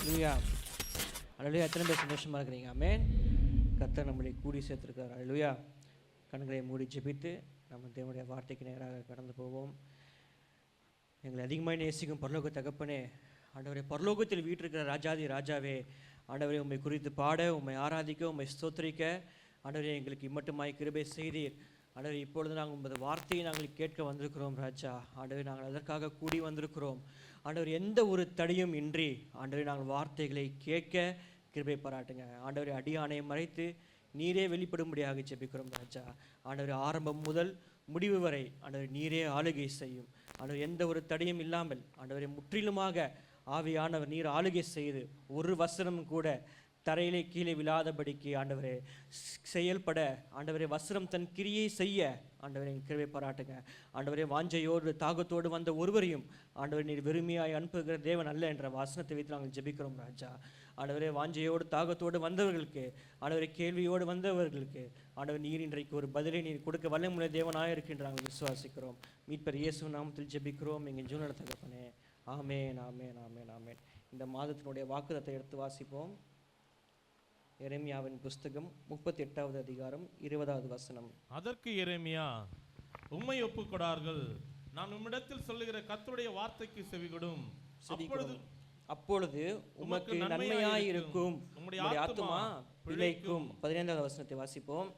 ஹல்லேலூயா. ஹல்லேலூயா. எத்தனை பேர் சந்தோஷமாக இருக்கிறீங்க? ஆமென். கர்த்தர் நம்மளை கூடி சேர்த்திருக்கிறார். ஹல்லேலூயா. கண்களை மூடி ஜெபித்து நம்ம தேவனுடைய வார்த்தைக்கு நேராக கடந்து போவோம். எங்களை அதிகமாக நேசிக்கும் பரலோக தகப்பனே, ஆண்டவரே, பரலோகத்தில் வீற்றிருக்கிற ராஜாதி ராஜாவே, ஆண்டவரே, உம்மை குறித்து பாட, உம்மை ஆராதிக்க, உம்மை ஸ்தோத்திரிக்க ஆண்டவரே எங்களுக்கு இம்மட்டுமாய் கிருபை செய்தீர். ஆண்டவரே, இப்பொழுது நாங்கள் உமது வார்த்தையை நாங்கள் கேட்க வந்திருக்கிறோம் ராஜா. ஆண்டவரே, நாங்கள் அதற்காக கூடி வந்திருக்கிறோம். ஆண்டவர், எந்த ஒரு தடையும் இன்றி ஆண்டவரே நாங்கள் வார்த்தைகளை கேட்க கிருபை பாராட்டுங்க. ஆண்டவரே, அடியானை மறைத்து நீரே வெளிப்படும்படியாக ஜெபிக்கிறோம் ராஜா. ஆண்டவரே, ஆரம்பம் முதல் முடிவு வரை ஆண்டவரே நீரே ஆளுகை செய்யும். ஆண்டவர், எந்த ஒரு தடையும் இல்லாமல் ஆண்டவரை முற்றிலுமாக ஆவியானவர் நீர் ஆளுகை செய்து ஒரு வசனம் கூட தரையிலே கீழே விழாதபடிக்கு ஆண்டவரே செயல்பட, ஆண்டவரே வசனம் தன் கிரியை செய்ய ஆண்டவரே கிருபை பாராட்டுங்க. ஆண்டவரே, வாஞ்சையோடு தாகத்தோடு வந்த ஒருவரையும் ஆண்டவரே நீர் வெறுமையாய் அனுப்புகிற தேவன் அல்ல என்ற வசனத்தை வைத்து நாங்கள் ஜெபிக்கிறோம் ராஜா. ஆண்டவரே, வாஞ்சையோடு தாகத்தோடு வந்தவர்களுக்கு, ஆண்டவரே கேள்வியோடு வந்தவர்களுக்கு ஆண்டவர் நீர் இன்றைக்கு ஒரு பதிலை நீர் கொடுக்க வல்லமுள்ள தேவனாக இருக்கின்ற நாங்கள் விசுவாசிக்கிறோம். மீட்பர் இயேசு நாமத்தில் ஜெபிக்கிறோம் எங்கள் ஜீவன தகப்பனே. ஆமேன், ஆமேன், ஆமேன், ஆமேன். இந்த மாதத்தினுடைய வாக்குத்தத்தை எடுத்து வாசிப்போம். எரேமியாவின் புஸ்தகம் 38வது அதிகாரம் 20வது வசனம். அதற்கு எரேமியா, உம்மை ஒப்புக்கொடார்கள், நான் உம்மிடத்தில் சொல்லுகிற கர்த்தருடைய வார்த்தைக்கு செவிகொடும். அப்பொழுது உமக்கு நன்மையாயிருக்கும், உம்முடைய ஆத்துமா பிழைக்கும். 15வது வசனத்தை வாசிப்போம்.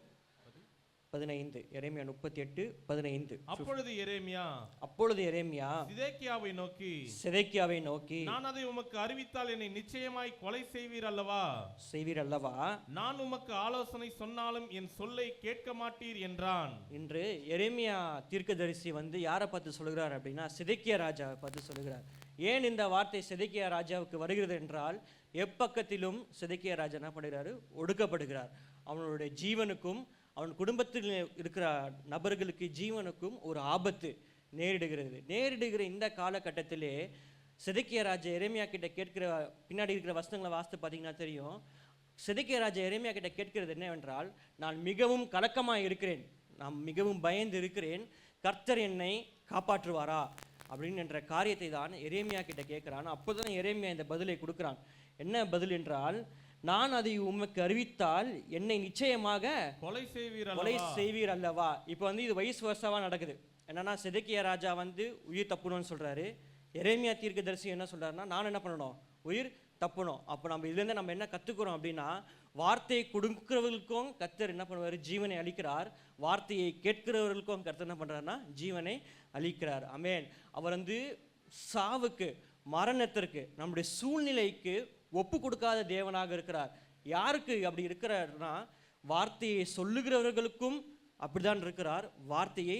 15. எரேமியா 38:15. அப்பொழுது எரேமியா சிதேக்கியாவை நோக்கி, நான் அதை உமக்கு அறிவித்தால் என்னை நிச்சயமாய் கொலை செய்வீர் அல்லவா? நான் உமக்கு ஆலோசனை சொன்னாலும் என் சொல்லை கேட்க மாட்டீர் என்றான். இன்று எரேமியா தீர்க்கதரிசி யாரை பார்த்து சொல்கிறார் அப்படின்னா, சிதேக்கியா ராஜாவை பார்த்து சொல்கிறார். ஏன் இந்த வார்த்தை சிதேக்கியா ராஜாவுக்கு வருகிறது என்றால், எப்பக்கத்திலும் சிதேக்கியா ராஜா என்ன பண்ணுகிறாரு? ஒடுக்கப்படுகிறார். அவனுடைய ஜீவனுக்கும் அவன் குடும்பத்தில் இருக்கிற நபர்களுக்கு ஜீவனுக்கும் ஒரு ஆபத்து நேரிடுகிற இந்த காலகட்டத்திலே சிதேக்கியா ராஜா எரேமியா கிட்ட கேட்கிற, பின்னாடி இருக்கிற வசனங்களை வாசித்து பார்த்தீங்கன்னா தெரியும். சிதேக்கியா ராஜா எரேமியா கிட்ட கேட்கிறது என்னவென்றால், நான் மிகவும் கலக்கமாக இருக்கிறேன், நான் மிகவும் பயந்து இருக்கிறேன், கர்த்தர் என்னை காப்பாற்றுவாரா அப்படின்னு என்ற காரியத்தை தான் எரேமியா கிட்ட கேட்குறான். அப்போதான் எரேமியா இந்த பதிலை கொடுக்குறான். என்ன பதில் என்றால், நான் அதை உமக்கு அறிவித்தால் என்னை நிச்சயமாக கொலை செய்வீர் அல்லவா? இப்போ இது வயசு வருஷமாக நடக்குது. என்னன்னா, சிதேக்கியா ராஜா உயிர் தப்புணும்னு சொல்றாரு. எரேமியா தீர்க்கதரிசி என்ன சொல்றாருன்னா, நான் என்ன பண்ணணும்? உயிர் தப்பணும். அப்போ நம்ம இதுலேருந்து நம்ம என்ன கற்றுக்குறோம் அப்படின்னா, வார்த்தையை கொடுக்கிறவர்களுக்கும் கர்த்தர் என்ன பண்ணுவார்? ஜீவனை அளிக்கிறார். வார்த்தையை கேட்கிறவர்களுக்கும் கர்த்தர் என்ன பண்ணுறாருன்னா ஜீவனை அளிக்கிறார். ஆமென். அவர் சாவுக்கு, மரணத்திற்கு, நம்முடைய சூழ்நிலைக்கு ஒப்பு கொடுக்காத தேவனாக இருக்கிறார். யாருக்கு அப்படி இருக்கிறார்னா, வார்த்தையை சொல்லுகிறவர்களுக்கும் அப்படிதான் இருக்கிறார். வார்த்தையை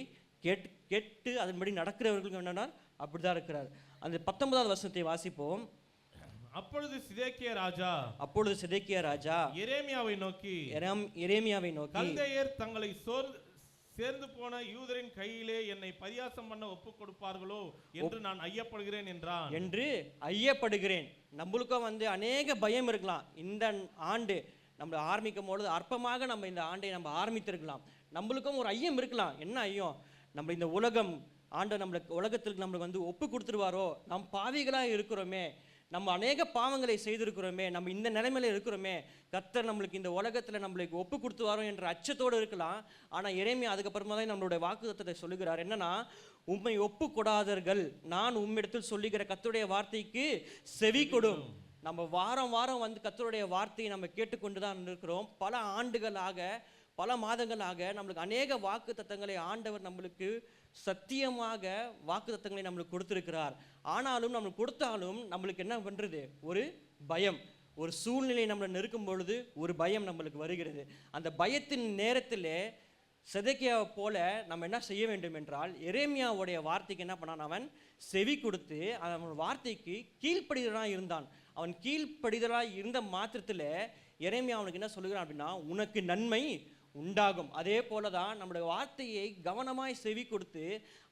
கேட்டு அதன்படி நடக்கிறவர்களுக்கும் என்னன்னா அப்படிதான் இருக்கிறார். அந்த 19வது வசனத்தை வாசிப்போம். அப்பொழுது சிதேக்கியா ராஜா எரேமியாவை நோக்கி, கல்தேயர் தங்களை சேர்ந்து போன யூதரின் கையிலே என்னை பரியாசம் பண்ண ஒப்பு கொடுப்பார்களோ என்று நான் ஐயப்படுகிறேன் என்றான். நம்மளுக்கும் அநேக பயம் இருக்கலாம். இந்த ஆண்டு நம்ம ஆரம்பிக்கும் பொழுது அற்பமாக நம்ம இந்த ஆண்டை நம்ம ஆரம்பித்திருக்கலாம். நம்மளுக்கும் ஒரு ஐயம் இருக்கலாம். என்ன ஐயம்? நம்ம இந்த உலகம் ஆண்டு உலகத்திற்கு நம்மளுக்கு ஒப்பு கொடுத்துருவாரோ, நாம் பாவிகளாக இருக்கிறோமே, நம்ம அநேக பாவங்களை செய்திருக்கிறோமே, நம்ம இந்த நிலைமையில இருக்கிறோமே, கர்த்தர் நம்மளுக்கு இந்த உலகத்தில் நம்மளுக்கு ஒப்பு கொடுத்துவாரோ என்ற அச்சத்தோடு இருக்கலாம். ஆனால் எரேமியா அதுக்கப்புறமா தான் நம்மளுடைய வாக்குத்தத்தத்தை சொல்லுகிறார். என்னன்னா, உம்மை ஒப்பு கொடாதர்கள், நான் உம்மிடத்தில் சொல்லுகிற கர்த்தருடைய வார்த்தைக்கு செவி கொடும். நம்ம வாரம் கர்த்தருடைய வார்த்தையை நம்ம கேட்டுக்கொண்டு தான் இருக்கிறோம். பல ஆண்டுகளாக, பல மாதங்களாக நம்மளுக்கு அநேக வாக்கு தத்தங்களை ஆண்டவர் நம்மளுக்கு சத்தியமாக வாக்கு தத்தங்களை நம்மளுக்கு கொடுத்திருக்கிறார். ஆனாலும் நம்மளுக்கு கொடுத்தாலும் நம்மளுக்கு என்ன பண்றது? ஒரு பயம். ஒரு சூழ்நிலை நம்மளை நெருக்கும் பொழுது ஒரு பயம் நம்மளுக்கு வருகிறது. அந்த பயத்தின் நேரத்தில் சிதேக்கியாவை போல நம்ம என்ன செய்ய வேண்டும் என்றால், எரேமியாவுடைய வார்த்தைக்கு என்ன பண்ணான்? அவன் செவி கொடுத்து அவன் வார்த்தைக்கு கீழ்ப்படிதலாக இருந்தான். அவன் கீழ்ப்படிதலாக இருந்த மாத்திரத்தில் எரேமியா அவனுக்கு என்ன சொல்லுகிறான் அப்படின்னா, உனக்கு நன்மை உண்டாகும். அதே போல தான் நம்முடைய வார்த்தையை கவனமாய் செவி கொடுத்து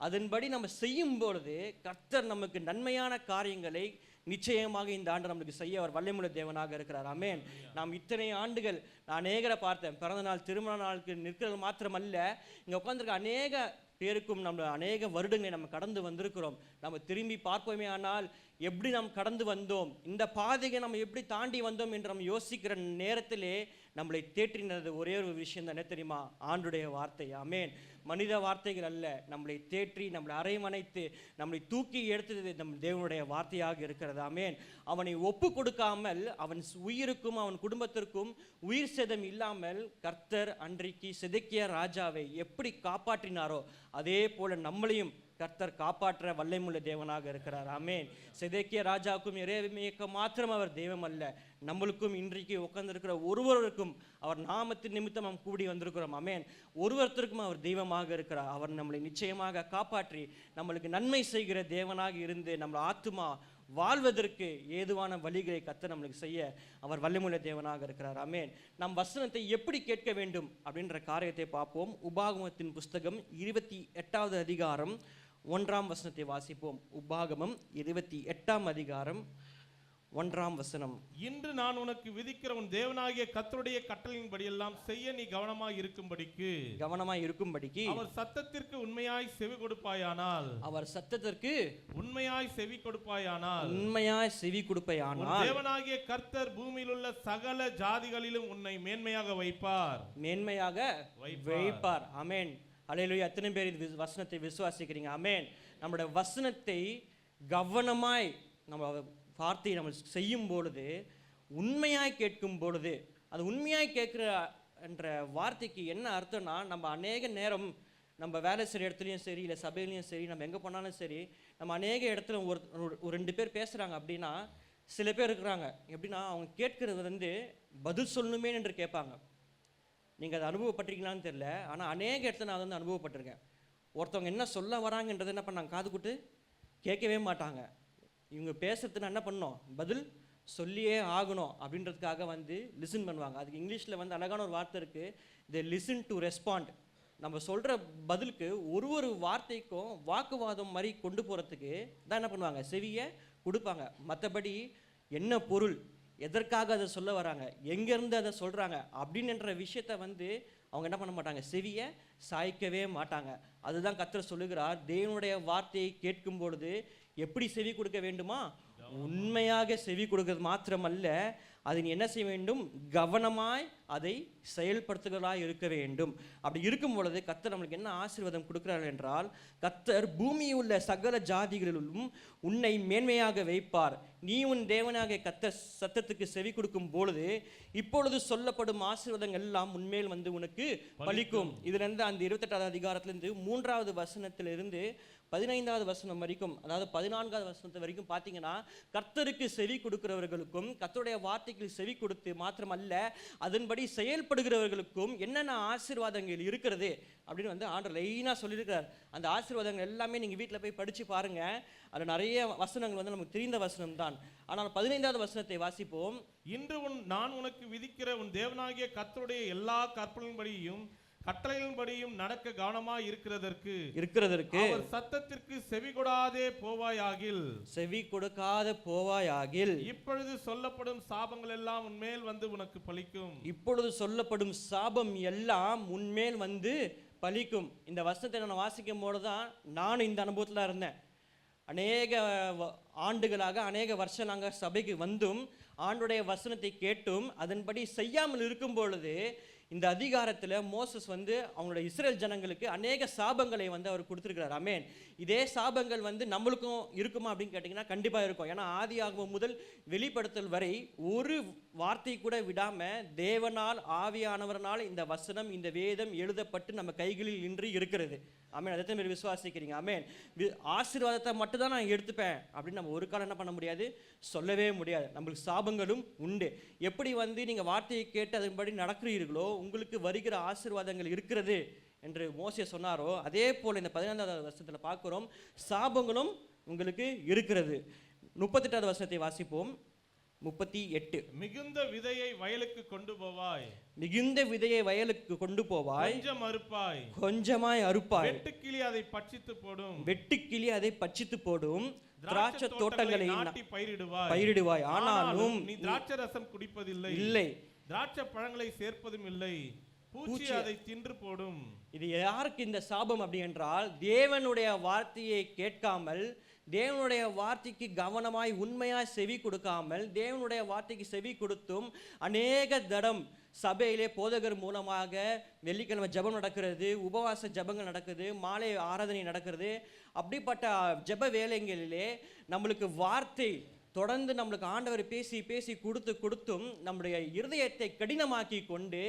அதன்படி நம்ம செய்யும் பொழுது கர்த்தர் நமக்கு நன்மையான காரியங்களை நிச்சயமாக இந்த ஆண்டு நம்மளுக்கு செய்ய அவர் வல்லமையுள்ள தேவனாக இருக்கிறார். ஆமென். நாம் இத்தனை ஆண்டுகள் நான் அநேகரை பார்த்தேன். பிறந்த நாள், திருமண நாளுக்கு நிற்கிறது மாத்திரமல்ல, இங்கே உட்காந்துருக்க அநேக பேருக்கும் நம்ம அநேக வருடங்களை நம்ம கடந்து வந்திருக்கிறோம். நம்ம திரும்பி பார்ப்போமே ஆனால் எப்படி நாம் கடந்து வந்தோம், இந்த பாதையை நம்ம எப்படி தாண்டி வந்தோம் என்று நம்ம யோசிக்கிற நேரத்திலே நம்மளை தேற்றினது ஒரே ஒரு விஷயம் தான், என்ன தெரியுமா? ஆண்டுடைய வார்த்தை. ஆமென். மனித வார்த்தைகள் அல்ல, நம்மளை தேற்றி நம்மளை அரைமணைத்து நம்மளை தூக்கி எடுத்தது நம் தேவனுடைய வார்த்தையாக இருக்கிறது. ஆமென். அவனை ஒப்பு கொடுக்காமல் அவன் உயிருக்கும் அவன் குடும்பத்திற்கும் உயிர் சேதம் இல்லாமல் கர்த்தர் அன்றைக்கு சிதேக்கியா ராஜாவை எப்படி காப்பாற்றினாரோ அதே போல நம்மளையும் கர்த்தர் காப்பாற்ற வல்லமையுள்ள தேவனாக இருக்கிறார். ஆமென். சிதேக்கியா ராஜாவுக்கும் எரேமியாவுக்கு மாத்திரம் அவர் தெய்வம் அல்ல, நம்மளுக்கும் இன்றைக்கு உட்கார்ந்திருக்கிற ஒருவருக்கும் அவர் நாமத்தின் நிமித்தம் நாம் கூடி வந்திருக்கிறோம். ஆமென். ஒருவருத்தருக்கும் அவர் தெய்வமாக இருக்கிறார். அவர் நம்மளை நிச்சயமாக காப்பாற்றி நம்மளுக்கு நன்மை செய்கிற தேவனாக இருந்து நம்ம ஆத்துமா வாழ்வதற்கு ஏதுவான வழிகளை கர்த்தர் நம்மளுக்கு செய்ய அவர் வல்லமையுள்ள தேவனாக இருக்கிறார். ஆமென். நம் வசனத்தை எப்படி கேட்க வேண்டும் அப்படின்ற காரியத்தை பார்ப்போம். உபாகமத்தின் புஸ்தகம் 28வது அதிகாரம் 1ஆம் வசனத்தை வாசிப்போம். உபாகமம் 28ஆம் அதிகாரம் 1ஆம் வசனம். இன்று நான் உனக்கு விதிக்கிற உன் தேவனாகிய கர்த்தருடைய கட்டளையின்படி எல்லாம் செய்ய நீ கவனமாய் இருக்கும்படிக்கு அவர் சத்தத்திற்கு உண்மையாய் செவி கொடுப்பாயானால் தேவனாகிய கர்த்தர் பூமியில் உள்ள சகல ஜாதிகளிலும் உன்னை மேன்மையாக வைப்பார். ஆமென். அல்லேலூயா. எத்தனை பேர் இந்த வசனத்தை விசுவாசிக்கிறீங்க? ஆமென். நம்முடைய வசனத்தை கவனமாய் நம்ம வார்த்தையை நம்ம செய்யும் பொழுது, உண்மையாய் கேட்கும் பொழுது, அது உண்மையாய் கேட்குற என்ற வார்த்தைக்கு என்ன அர்த்தம்னா, நம்ம அநேக நேரம் நம்ம வேலை செய்கிற இடத்துலையும் சரி, இல்லை சபையிலையும் சரி, நம்ம எங்கே போனாலும் சரி, நம்ம அநேக இடத்துல ஒரு 2 பேர் பேசுகிறாங்க அப்படின்னா, சில பேர் இருக்கிறாங்க எப்படின்னா, அவங்க கேட்கறது பதில் சொல்லணுமே என்று கேட்பாங்க. நீங்கள் அதை அனுபவப்பட்டிருக்கீங்களான்னு தெரியல, ஆனால் அநேக இடத்துல நான் வந்து அனுபவப்பட்டிருக்கேன். ஒருத்தவங்க என்ன சொல்ல வராங்கன்றது என்ன பண்ணாங்க, காது கூட்டு கேட்கவே மாட்டாங்க. இவங்க பேசுறதுன்னா என்ன பண்ணணும், பதில் சொல்லியே ஆகணும் அப்படின்றதுக்காக லிசன் பண்ணுவாங்க. அதுக்கு இங்கிலீஷில் அழகான ஒரு வார்த்தை இருக்குது, தி லிசன் டு ரெஸ்பாண்ட். நம்ம சொல்கிற பதிலுக்கு ஒரு வார்த்தைக்கும் வாக்குவாதம் மாதிரி கொண்டு போகிறதுக்கு தான் என்ன பண்ணுவாங்க, செவியை கொடுப்பாங்க. மற்றபடி என்ன பொருள், எதற்காக அதை சொல்ல வராங்க, எங்கேருந்து அதை சொல்கிறாங்க அப்படின்ற விஷயத்த அவங்க என்ன பண்ண மாட்டாங்க, செவியை சாய்க்கவே மாட்டாங்க. அதுதான் கர்த்தர் சொல்லுகிறார், தேவனுடைய வார்த்தையை கேட்கும் பொழுது எப்படி செவி கொடுக்க வேண்டுமா, உண்மையாக செவி கொடுக்கிறது மாத்திரமல்ல, அதை நீ என்ன செய்ய வேண்டும், கவனமாய் அதை செயல்படுத்துகிறவர்களாக இருக்க வேண்டும். அப்படி இருக்கும் பொழுது கர்த்தர் நம்மளுக்கு என்ன ஆசீர்வாதம் கொடுக்கிறார் என்றால், கர்த்தர் பூமியில் உள்ள சகல ஜாதிகளிலும் உன்னை மேன்மையாக வைப்பார். நீ உன் தேவனாக கர்த்தர் சத்தத்துக்கு செவி கொடுக்கும் பொழுது இப்பொழுது சொல்லப்படும் ஆசீர்வாதங்கள் எல்லாம் உன்மேல் உனக்கு பலிக்கும். இதுல இருந்து அந்த 28வது அதிகாரத்திலிருந்து 3வது வசனத்திலிருந்து 15வது வசனம் வரைக்கும், அதாவது 14வது வசனத்து வரைக்கும் பார்த்தீங்கன்னா, கர்த்தருக்கு செவி கொடுக்கிறவர்களுக்கும் கர்த்தருடைய வார்த்தைக்கு செவி கொடுத்து மாத்திரமல்ல அதன்படி செயல்படுகிறவர்களுக்கும் என்னென்ன ஆசீர்வாதங்கள் இருக்கிறது அப்படின்னு ஆண்டவர் லைனாக சொல்லியிருக்கிறார். அந்த ஆசீர்வாதங்கள் எல்லாமே நீங்கள் வீட்டில் போய் படித்து பாருங்க. அதில் நிறைய வசனங்கள் நமக்கு தெரிந்த வசனம் தான். ஆனால் 15வது வசனத்தை வாசிப்போம். இன்று நான் உனக்கு விதிக்கிற உன் தேவனாகிய கர்த்தருடைய எல்லா கற்பனைகளின்படியும் கட்டளைகளின்படியும் நடக்க கவனமாய் இருக்கிறதற்கு அவர் சத்தத்திற்கு செவி கொடுக்காத போவாயாகில் இப்பொழுது சொல்லப்படும் சாபங்கள் எல்லாம் உன்மேல் உனக்கு பலிக்கும். இப்பொழுது சொல்லப்படும் சாபம் எல்லாம் உன்மேல் பலிக்கும். இந்த வசனத்தை நான் வாசிக்கும் போதுதான் நான் இந்த அனுபவத்தில் இருந்தேன். அநேக ஆண்டுகளாக அநேக வருஷம் நாங்கள் சபைக்கு வந்தும் ஆண்டுடைய வசனத்தை கேட்டும் அதன்படி செய்யாமல் இருக்கும் பொழுது இந்த அதிகாரத்தில் மோசஸ் அவங்களோட இஸ்ரேல் ஜனங்களுக்கு அநேக சாபங்களை அவர் கொடுத்துருக்கிறார். ஆமென். இதே சாபங்கள் நம்மளுக்கும் இருக்குமா அப்படின்னு கேட்டிங்கன்னா கண்டிப்பாக இருக்கும். ஏன்னா ஆதியாகமம் முதல் வெளிப்படுத்தல் வரை ஒரு வார்த்தை கூட விடாமல் தேவனால் ஆவியானவரனால் இந்த வசனம் இந்த வேதம் எழுதப்பட்டு நம்ம கைகளில் இன்று இருக்கிறது. ஆமென். அதை தான் விசுவாசிக்கிறீங்க. ஆமென். ஆசீர்வாதத்தை மட்டும் தான் நான் எடுத்துப்பேன் அப்படின்னு நம்ம ஒரு காலம் என்ன பண்ண முடியாது, சொல்லவே முடியாது. நம்மளுக்கு சாபங்களும் உண்டு. எப்படி நீங்கள் வார்த்தையை கேட்டு அதன்படி நடக்கிறீர்களோ உங்களுக்கு வருகிற ஆசீர்வாதங்கள் இருக்கிறது என்று மோசே சொன்னாரோ, அதே போல இந்த 15வது வசனத்தில் பார்க்கிறோம், சாபங்களும் உங்களுக்கு இருக்கிறது. 38வது வசனத்தை வாசிப்போம். 38. மிகுந்த விதையை வயலுக்கு கொண்டு போவாய், கொஞ்சமாய் அறுப்பாய், வெட்டுக்கிளி அதை பட்சித்து போடும், திராட்சை தோட்டங்களை பயிரிடுவாய், ஆனாலும் நீ திராட்சை ரசம் குடிப்பதில்லை, திராட்சை பழங்களை சேர்ப்பதும் இல்லை, பூச்சி அதை தின்று போடும். இது யாருக்கு இந்த சாபம் அப்படி என்றால், தேவனுடைய வார்த்தையை கேட்காமல், தேவனுடைய வார்த்தைக்கு கவனமாய் உண்மையாய் செவி கொடுக்காமல், தேவனுடைய வார்த்தைக்கு செவி கொடுத்தும் அநேக தடம் சபையிலே போதகர் மூலமாக வெள்ளிக்கிழமை ஜெபம் நடக்கிறது, உபவாச ஜெபங்கள் நடக்குது, மாலை ஆராதனை நடக்கிறது. அப்படிப்பட்ட ஜெப வேலைகளிலே நம்மளுக்கு வார்த்தை தொடர்ந்து நம்மளுக்கு ஆண்டவர் பேசி பேசி கொடுத்தும் நம்முடைய இருதயத்தை கடினமாக்கி கொண்டு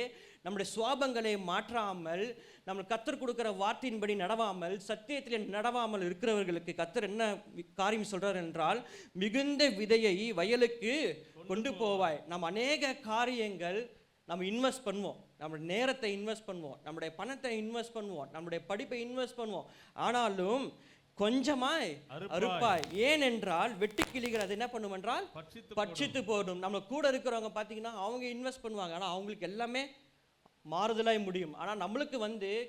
நம்முடைய சுவாபங்களை மாற்றாமல், நம்ம கத்தர் கொடுக்கிற வார்த்தையின்படி நடவாமல், சத்தியத்தில் நடவாமல் இருக்கிறவர்களுக்கு கத்தர் என்ன காரியம் சொல்றார் என்றால், மிகுந்த விதையை வயலுக்கு கொண்டு போவாய். நம்ம அநேக காரியங்கள் நம்ம இன்வெஸ்ட் பண்ணுவோம், நம்முடைய நேரத்தை இன்வெஸ்ட் பண்ணுவோம், நம்முடைய பணத்தை இன்வெஸ்ட் பண்ணுவோம், நம்முடைய படிப்பை இன்வெஸ்ட் பண்ணுவோம். ஆனாலும் கொஞ்சமாய் அறுப்பாய். ஏனென்றால் வெட்டுக்கிளிகள் அது என்ன பண்ணும் என்றால் பட்சித்து போடும். நம்ம கூட இருக்கிறவங்க பார்த்தீங்கன்னா அவங்க இன்வெஸ்ட் பண்ணுவாங்க, ஆனால் அவங்களுக்கு எல்லாமே மாறுதலாய் முடியும். ஆனால் நம்மளுக்கு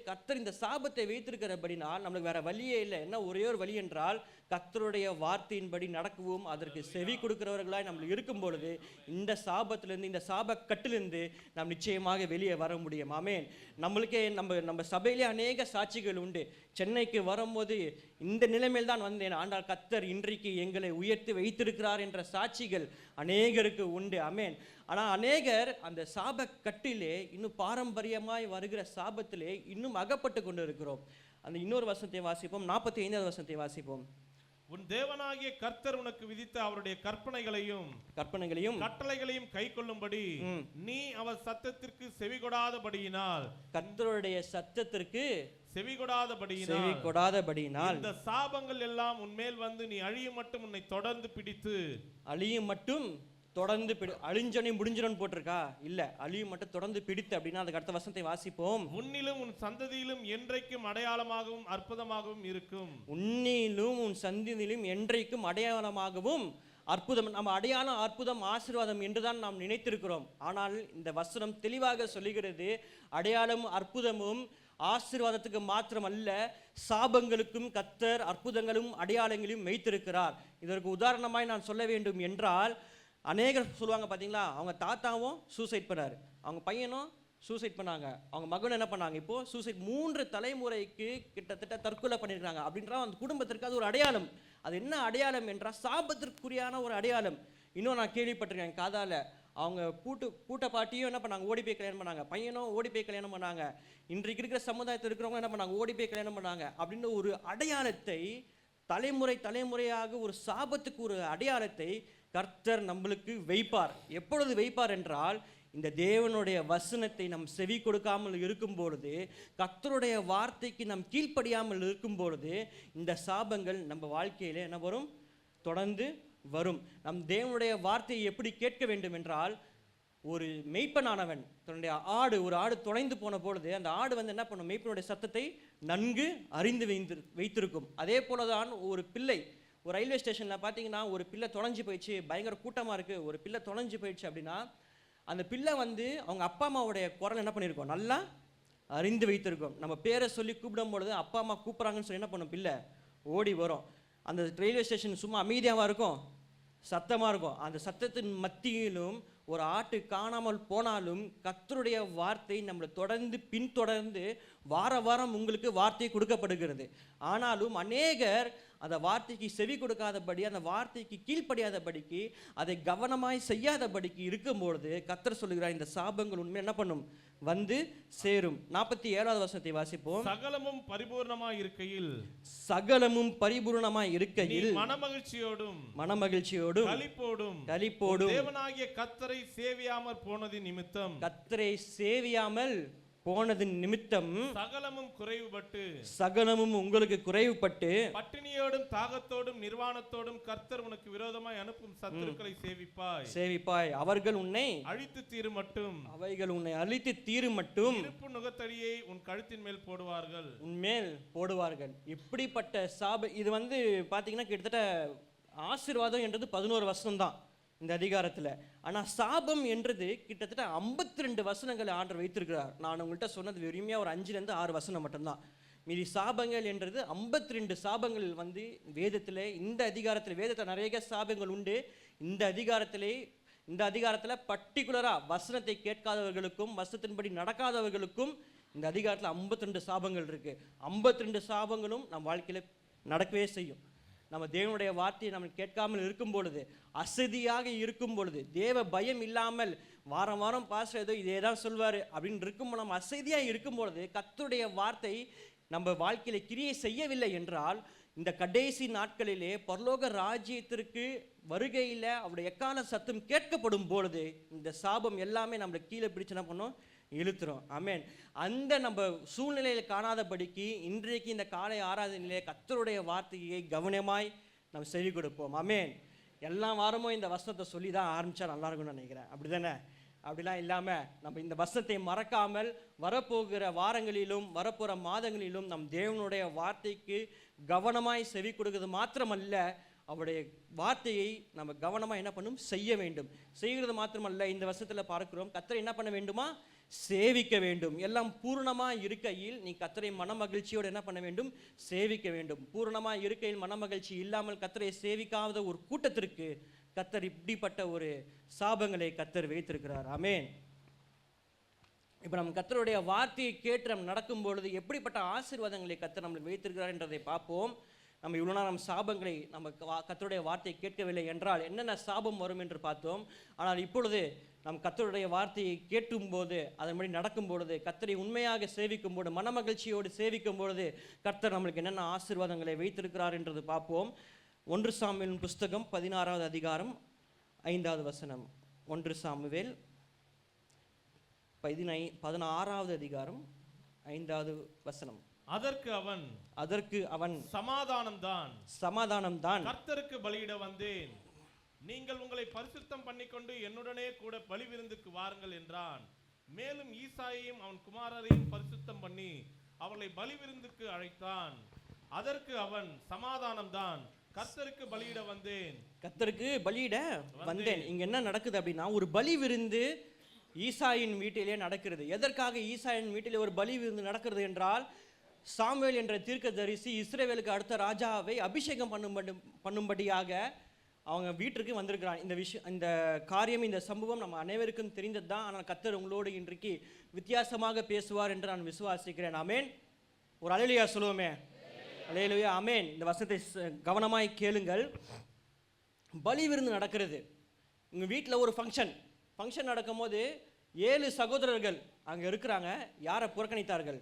கர்த்தர் இந்த சாபத்தை வைத்திருக்கிறபடினால் நம்மளுக்கு வேற வழியே இல்லை. என்ன ஒரே ஒரு வழி என்றால், கர்த்தருடைய வார்த்தையின்படி நடக்கவும் அதற்கு செவி கொடுக்கிறவர்களாய் நம்ம இருக்கும் பொழுது இந்த சாபத்திலிருந்து, இந்த சாப கட்டிலிருந்து நாம் நிச்சயமாக வெளியே வர முடியும். ஆமென். நம்மளுக்கே நம்ம சபையிலே அநேக சாட்சிகள் உண்டு. சென்னைக்கு வரும்போது இந்த நிலைமையில் தான் வந்தேன், ஆண்டால் கர்த்தர் இன்றைக்கு எங்களை உயர்த்தி வைத்திருக்கிறார் என்ற சாட்சிகள் அநேகருக்கு உண்டு. ஆமென். ஆனால் அநேகர் அந்த சாப கட்டிலே இன்னும் பாரம்பரியமாய் வருகிற சாபத்திலே இன்னும் அகப்பட்டு கொண்டு இருக்கிறோம். அந்த இன்னொரு வசனத்தை வாசிப்போம், 45வது வசனத்தை வாசிப்போம். உன் தேவனாகிய கர்த்தர் உனக்கு விதித்த அவருடைய கற்பனைகளையும் கட்டளைகளையும் கை கொள்ளும்படி நீ அவர் சத்தத்திற்கு செவிகொடாதபடியினால், கர்த்தருடைய சத்தத்திற்கு செவிகொடாதபடியினால் இந்த சாபங்கள் எல்லாம் உன்மேல் வந்து நீ அழியும் மட்டும் உன்னை தொடர்ந்து பிடித்து, அழியும் மட்டும் தொடர்ந்து அழிஞ்சனே முடிஞ்சனு போட்டிருக்கா? இல்ல, அழியும் மட்டும் தொடர்ந்து பிடித்து அப்படின்னா அதுக்கு அடுத்த வசனத்தை வாசிப்போம். உன்னிலும் உன் சந்ததியிலும் என்றைக்கும் அடையாளமாகவும் அற்புதமாகவும் இருக்கும். உன்னிலும் உன் சந்ததியிலும் என்றைக்கும் அடையாளமாகவும் அற்புதம். நம்ம அடையாளம், அற்புதம், ஆசீர்வாதம் என்றுதான் நாம் நினைத்திருக்கிறோம். ஆனால் இந்த வசனம் தெளிவாக சொல்லுகிறது, அடையாளம் அற்புதமும் ஆசீர்வாதத்துக்கு மாத்திரம் அல்ல, சாபங்களுக்கும் கர்த்தர் அற்புதங்களும் அடையாளங்களையும் வைத்திருக்கிறார். இதற்கு உதாரணமாய் நான் சொல்ல வேண்டும் என்றால், அநேகர் சொல்லுவாங்க பார்த்தீங்களா, அவங்க தாத்தாவும் சூசைட் பண்ணார், அவங்க பையனும் சூசைட் பண்ணாங்க, அவங்க மகன் என்ன பண்ணாங்க, இப்போ சூசைட். 3 தலைமுறைக்கு கிட்டத்தட்ட தற்கொலை பண்ணியிருக்காங்க. அப்படின்ற அந்த குடும்பத்திற்கு அது ஒரு அடையாளம். அது என்ன அடையாளம் என்றால் சாபத்திற்குரியான ஒரு அடையாளம். இன்னும் நான் கேள்விப்பட்டிருக்கேன் காதால, அவங்க பூட்ட பாட்டியும் என்ன பண்ணாங்க, ஓடி போய் கல்யாணம் பண்ணாங்க, பையனும் ஓடி போய் கல்யாணம் பண்ணாங்க, இன்றைக்கு இருக்கிற சமுதாயத்தில் இருக்கிறவங்க என்ன பண்ணாங்க, ஓடி போய் கல்யாணம் பண்ணாங்க. அப்படின்னு ஒரு அடையாளத்தை தலைமுறையாக ஒரு சாபத்துக்கு ஒரு அடையாளத்தை கர்த்தர் நம்மளுக்கு வைப்பார். எப்பொழுது வைப்பார் என்றால், இந்த தேவனுடைய வசனத்தை நம் செவி கொடுக்காமல் இருக்கும் பொழுது, கர்த்தருடைய வார்த்தைக்கு நம் கீழ்ப்படியாமல் இருக்கும் பொழுது இந்த சாபங்கள் நம்ம வாழ்க்கையில என்ன வரும், தொடர்ந்து வரும். நம் தேவனுடைய வார்த்தையை எப்படி கேட்க வேண்டும் என்றால், ஒரு மெய்ப்பனானவன் தன்னுடைய ஒரு ஆடு தொலைந்து போன பொழுது அந்த ஆடு என்ன பண்ணும், மெய்ப்பனுடைய சத்தத்தை நன்கு அறிந்து வைத்திருக்கும். அதே போலதான் ஒரு பிள்ளை, ஒரு ரயில்வே ஸ்டேஷனில் பார்த்தீங்கன்னா ஒரு பிள்ளை தொலைஞ்சு போயிடுச்சு, பயங்கர கூட்டமாக இருக்குது, ஒரு பிள்ளை தொலைஞ்சு போயிடுச்சு அப்படின்னா அந்த பிள்ளை அவங்க அப்பா அம்மாவுடைய குரல் என்ன பண்ணியிருக்கோம், நல்லா அறிந்து வைத்திருக்கோம். நம்ம பேரை சொல்லி கூப்பிடும் பொழுது அப்பா அம்மா கூப்பிட்றாங்கன்னு சொல்லி என்ன பண்ணும், பிள்ளை ஓடி வரும். அந்த ரயில்வே ஸ்டேஷன் சும்மா அமைதியாக இருக்கும், சத்தமாக இருக்கும். அந்த சத்தத்தின் மத்தியிலும் ஒரு ஆட்டு காணாமல் போனாலும் கர்த்தருடைய வார்த்தை நம்மளை பின்தொடர்ந்து வாரம் உங்களுக்கு வார்த்தை கொடுக்கப்படுகிறது. ஆனாலும் அநேகர் அந்த வார்த்தைக்கு செவி கொடுக்காதபடி, அந்த வார்த்தைக்கு கீழ்ப்படியாதபடிக்கு, அதை கவனமாய் செய்யாதபடிக்கு இருக்கும்பொழுது கர்த்தர் சொல்லுகிறார், இந்த சாபங்கள் உண்மை என்ன பண்ணும், சேரும். 47வது வசனத்தை வாசிப்போம். சகலமும் பரிபூர்ணமாய் இருக்கையில் மனமகிழ்ச்சியோடும் களிப்போடும் தேவனாகிய கர்த்தரை சேவியாமல் போனதின் நிமித்தம் சகலமும் உங்களுக்கு குறைவுபட்டு பட்டினியோடும் தாகத்தோடும் நிர்வாணத்தோடும் கர்த்தர் உனக்கு விரோதமாய் அனுப்பும் சத்துருக்களை சேவிப்பாய். அவர்கள் உன்னை அழித்து தீரும் மட்டும் இருப்பு நுகத்தடியை உன் கழுத்தின் மேல் போடுவார்கள். இப்படிப்பட்ட சாப இது பாத்தீங்கன்னா கிட்டத்தட்ட ஆசீர்வாதம் என்றது 11 வசனம் தான் இந்த அதிகாரத்தில். ஆனால் சாபம் என்றது கிட்டத்தட்ட 52 வசனங்களை ஆண்டவர் வைத்திருக்கிறார். நான் உங்கள்கிட்ட சொன்னது வெறுமையாக ஒரு 5லேருந்து 6 வசனம் மட்டும்தான். மீதி சாபங்கள் என்றது 52 சாபங்கள் வேதத்தில், இந்த அதிகாரத்தில், வேதத்தில் நிறைய சாபங்கள் உண்டு. இந்த அதிகாரத்திலே இந்த அதிகாரத்தில் பர்டிகுலராக வசனத்தை கேட்காதவர்களுக்கும் வசனத்தின்படி நடக்காதவர்களுக்கும் இந்த அதிகாரத்தில் 52 சாபங்கள் இருக்குது. 52 சாபங்களும் நம் வாழ்க்கையில் நடக்கவே செய்யும். நம்ம தேவனுடைய வார்த்தையை நம்ம கேட்காமல் இருக்கும் பொழுது, அசதியாக இருக்கும் பொழுது, தேவ பயம் இல்லாமல் வாரம் வாரம் பாஸ்டர் ஏதோ இதே தான் சொல்வார் அப்படின்னு இருக்கும்போது, நம்ம அசதியாக இருக்கும் பொழுது கர்த்தருடைய வார்த்தை நம்ம வாழ்க்கையில் கிரியை செய்யவில்லை என்றால், இந்த கடைசி நாட்களிலே பரலோக ராஜ்யத்திற்கு வருகையில் அவருடைய எக்கால சத்தம் கேட்கப்படும் பொழுது இந்த சாபம் எல்லாமே நம்மளை கீழே பிடிச்சு என்ன பண்ணோம், இழுத்துரும். ஆமென். அந்த நம்ம சூழ்நிலையில் காணாதபடிக்கு இன்றைக்கு இந்த காலை ஆராதனையிலே கர்த்தருடைய வார்த்தையை கவனமாய் நம்ம செவி கொடுப்போம். ஆமென். எல்லா வாரமும் இந்த வசனத்தை சொல்லி தான் ஆரம்பித்தா நல்லா இருக்கும்னு நினைக்கிறேன். அப்படி தானே? அப்படிலாம் இல்லாமல் நம்ம இந்த வசனத்தை மறக்காமல் வரப்போகிற வாரங்களிலும் வரப்போகிற மாதங்களிலும் நம் தேவனுடைய வார்த்தைக்கு கவனமாய் செவி கொடுக்கிறது மாத்திரமல்ல, அவருடைய வார்த்தையை நம்ம கவனமாக என்ன பண்ணும், செய்ய வேண்டும். செய்கிறது மாத்திரமல்ல, இந்த வசனத்தில் பார்க்கிறோம் கர்த்தரை என்ன பண்ண வேண்டுமா, சேவிக்க வேண்டும். எல்லாம் பூர்ணமாக இருக்கையில் நீ கர்த்தரை மனமகிழ்ச்சியோடு என்ன பண்ண வேண்டும், சேவிக்க வேண்டும். பூர்ணமாக இருக்கையில் மனமகிழ்ச்சி இல்லாமல் கர்த்தரை சேவிக்காத ஒரு கூட்டத்திற்கு கர்த்தர் இப்படிப்பட்ட ஒரு சாபங்களை கர்த்தர் வைத்திருக்கிறார். ஆமென். இப்போ நம்ம கர்த்தருடைய வார்த்தையை கேட்டு நம்ம நடக்கும் பொழுது எப்படிப்பட்ட ஆசீர்வாதங்களை கர்த்தர் நம்மளுக்கு வைத்திருக்கிறார் என்றதை பார்ப்போம். நம்ம இவ்வளோ நம்ம சாபங்களை நம்ம கர்த்தருடைய வார்த்தையை கேட்கவில்லை என்றால் என்னென்ன சாபம் வரும் என்று பார்த்தோம். ஆனால் இப்பொழுது நம் கர்த்தருடைய வார்த்தையை கேட்கும்போது அதன்படி நடக்கும் பொழுது கர்த்தரை உண்மையாக சேவிக்கும் போது மனமகிழ்ச்சியோடு சேவிக்கும் பொழுது கர்த்தர் நம்மளுக்கு என்னென்ன ஆசீர்வாதங்களை வைத்திருக்கிறார் என்றது பார்ப்போம். 1 சாமுவேல் புஸ்தகம் 16வது அதிகாரம் 5வது வசனம். 1 சாமுவேல் 16வது அதிகாரம் 5வது வசனம். அதற்கு அவன் சமாதானம் தான் கர்த்தருக்கு பலியிட வந்தேன், நீங்கள் உங்களை பரிசுத்தம் பண்ணிக்கொண்டு என்னுடனே கூட பலி விருந்துக்கு வாருங்கள் என்றான். மேலும் ஈசாயையும் அவன் குமாரரையும் பரிசுத்தம் பண்ணி அவர்களை பலி விருந்துக்கு அழைத்தான். அதற்கு அவன் சமாதானம் தான் கர்த்தருக்கு பலியிட வந்தேன், கர்த்தருக்கு பலியிட வந்தேன். இங்க என்ன நடக்குது அப்படின்னா, ஒரு பலி விருந்து ஈசாயின் வீட்டிலே நடக்கிறது. எதற்காக ஈசாயின் வீட்டிலே ஒரு பலி விருந்து நடக்கிறது என்றால், சாமுவேல் என்ற தீர்க்கதரிசி இஸ்ரவேலுக்கு அடுத்த ராஜாவை அபிஷேகம் பண்ணும்படியாக அவங்க வீட்டிற்கு வந்திருக்கிறான். இந்த காரியம், இந்த சம்பவம் நம்ம அனைவருக்கும் தெரிந்தது தான். ஆனால் கர்த்தர் உங்களோடு இன்றைக்கு வித்தியாசமாக பேசுவார் என்று நான் விசுவாசிக்கிறேன். ஆமென். ஒரு அல்லேலூயா சொல்லுவோமே. அல்லேலூயா. ஆமென். இந்த வசனத்தை கவனமாய் கேளுங்கள். பலி விருந்து நடக்கிறது. உங்கள் வீட்டில் ஒரு ஃபங்க்ஷன் நடக்கும்போது 7 சகோதரர்கள் அங்கே இருக்கிறாங்க. யாரை புறக்கணித்தார்கள்?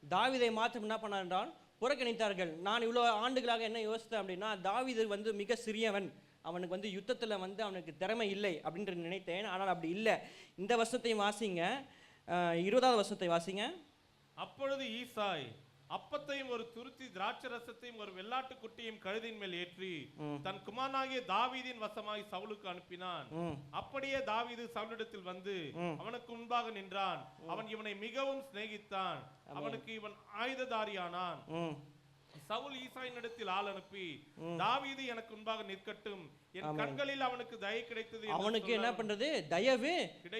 தாவீதை மாத்திரம் என்ன பண்ணார் என்றால் புறக்கணித்தார்கள். நான் இவ்வளோ ஆண்டுகளாக என்ன யோசித்தேன் அப்படின்னா, தாவீது மிக சிறியவன், அவனுக்கு யுத்தத்தில் அவனுக்கு திறமை இல்லை அப்படின்ட்டு நினைத்தேன். ஆனால் அப்படி இல்லை. இந்த வசனத்தையும் வாசிங்க, 20வது வசனத்தை வாசிங்க. அப்பொழுது ஈசாய் அப்பத்தையும் ஒரு துருத்தி திராட்சரசத்தையும் ஒரு வெள்ளாட்டு குட்டியும் கழுதின் மேல் ஏற்றி தன் குமாரனாகிய தாவீதின் வசமாய் சவுலுக்கு அனுப்பினான். அப்படியே தாவீது சவுலிடத்தில் வந்து அவனுக்கு முன்பாக நின்றான். அவன் இவனை மிகவும் சிநேகித்தான். அவனுக்கு இவன் ஆயுததாரியானான். சவுல் ஈசாயினிடத்தில் ஆள் அனுப்பி, தாவீது எனக்கு முன்பாக நிற்கட்டும், என் கண்களில் அவனுக்கு தயை கிடைத்தது. அவனுக்கு என்ன பண்றது? தயவு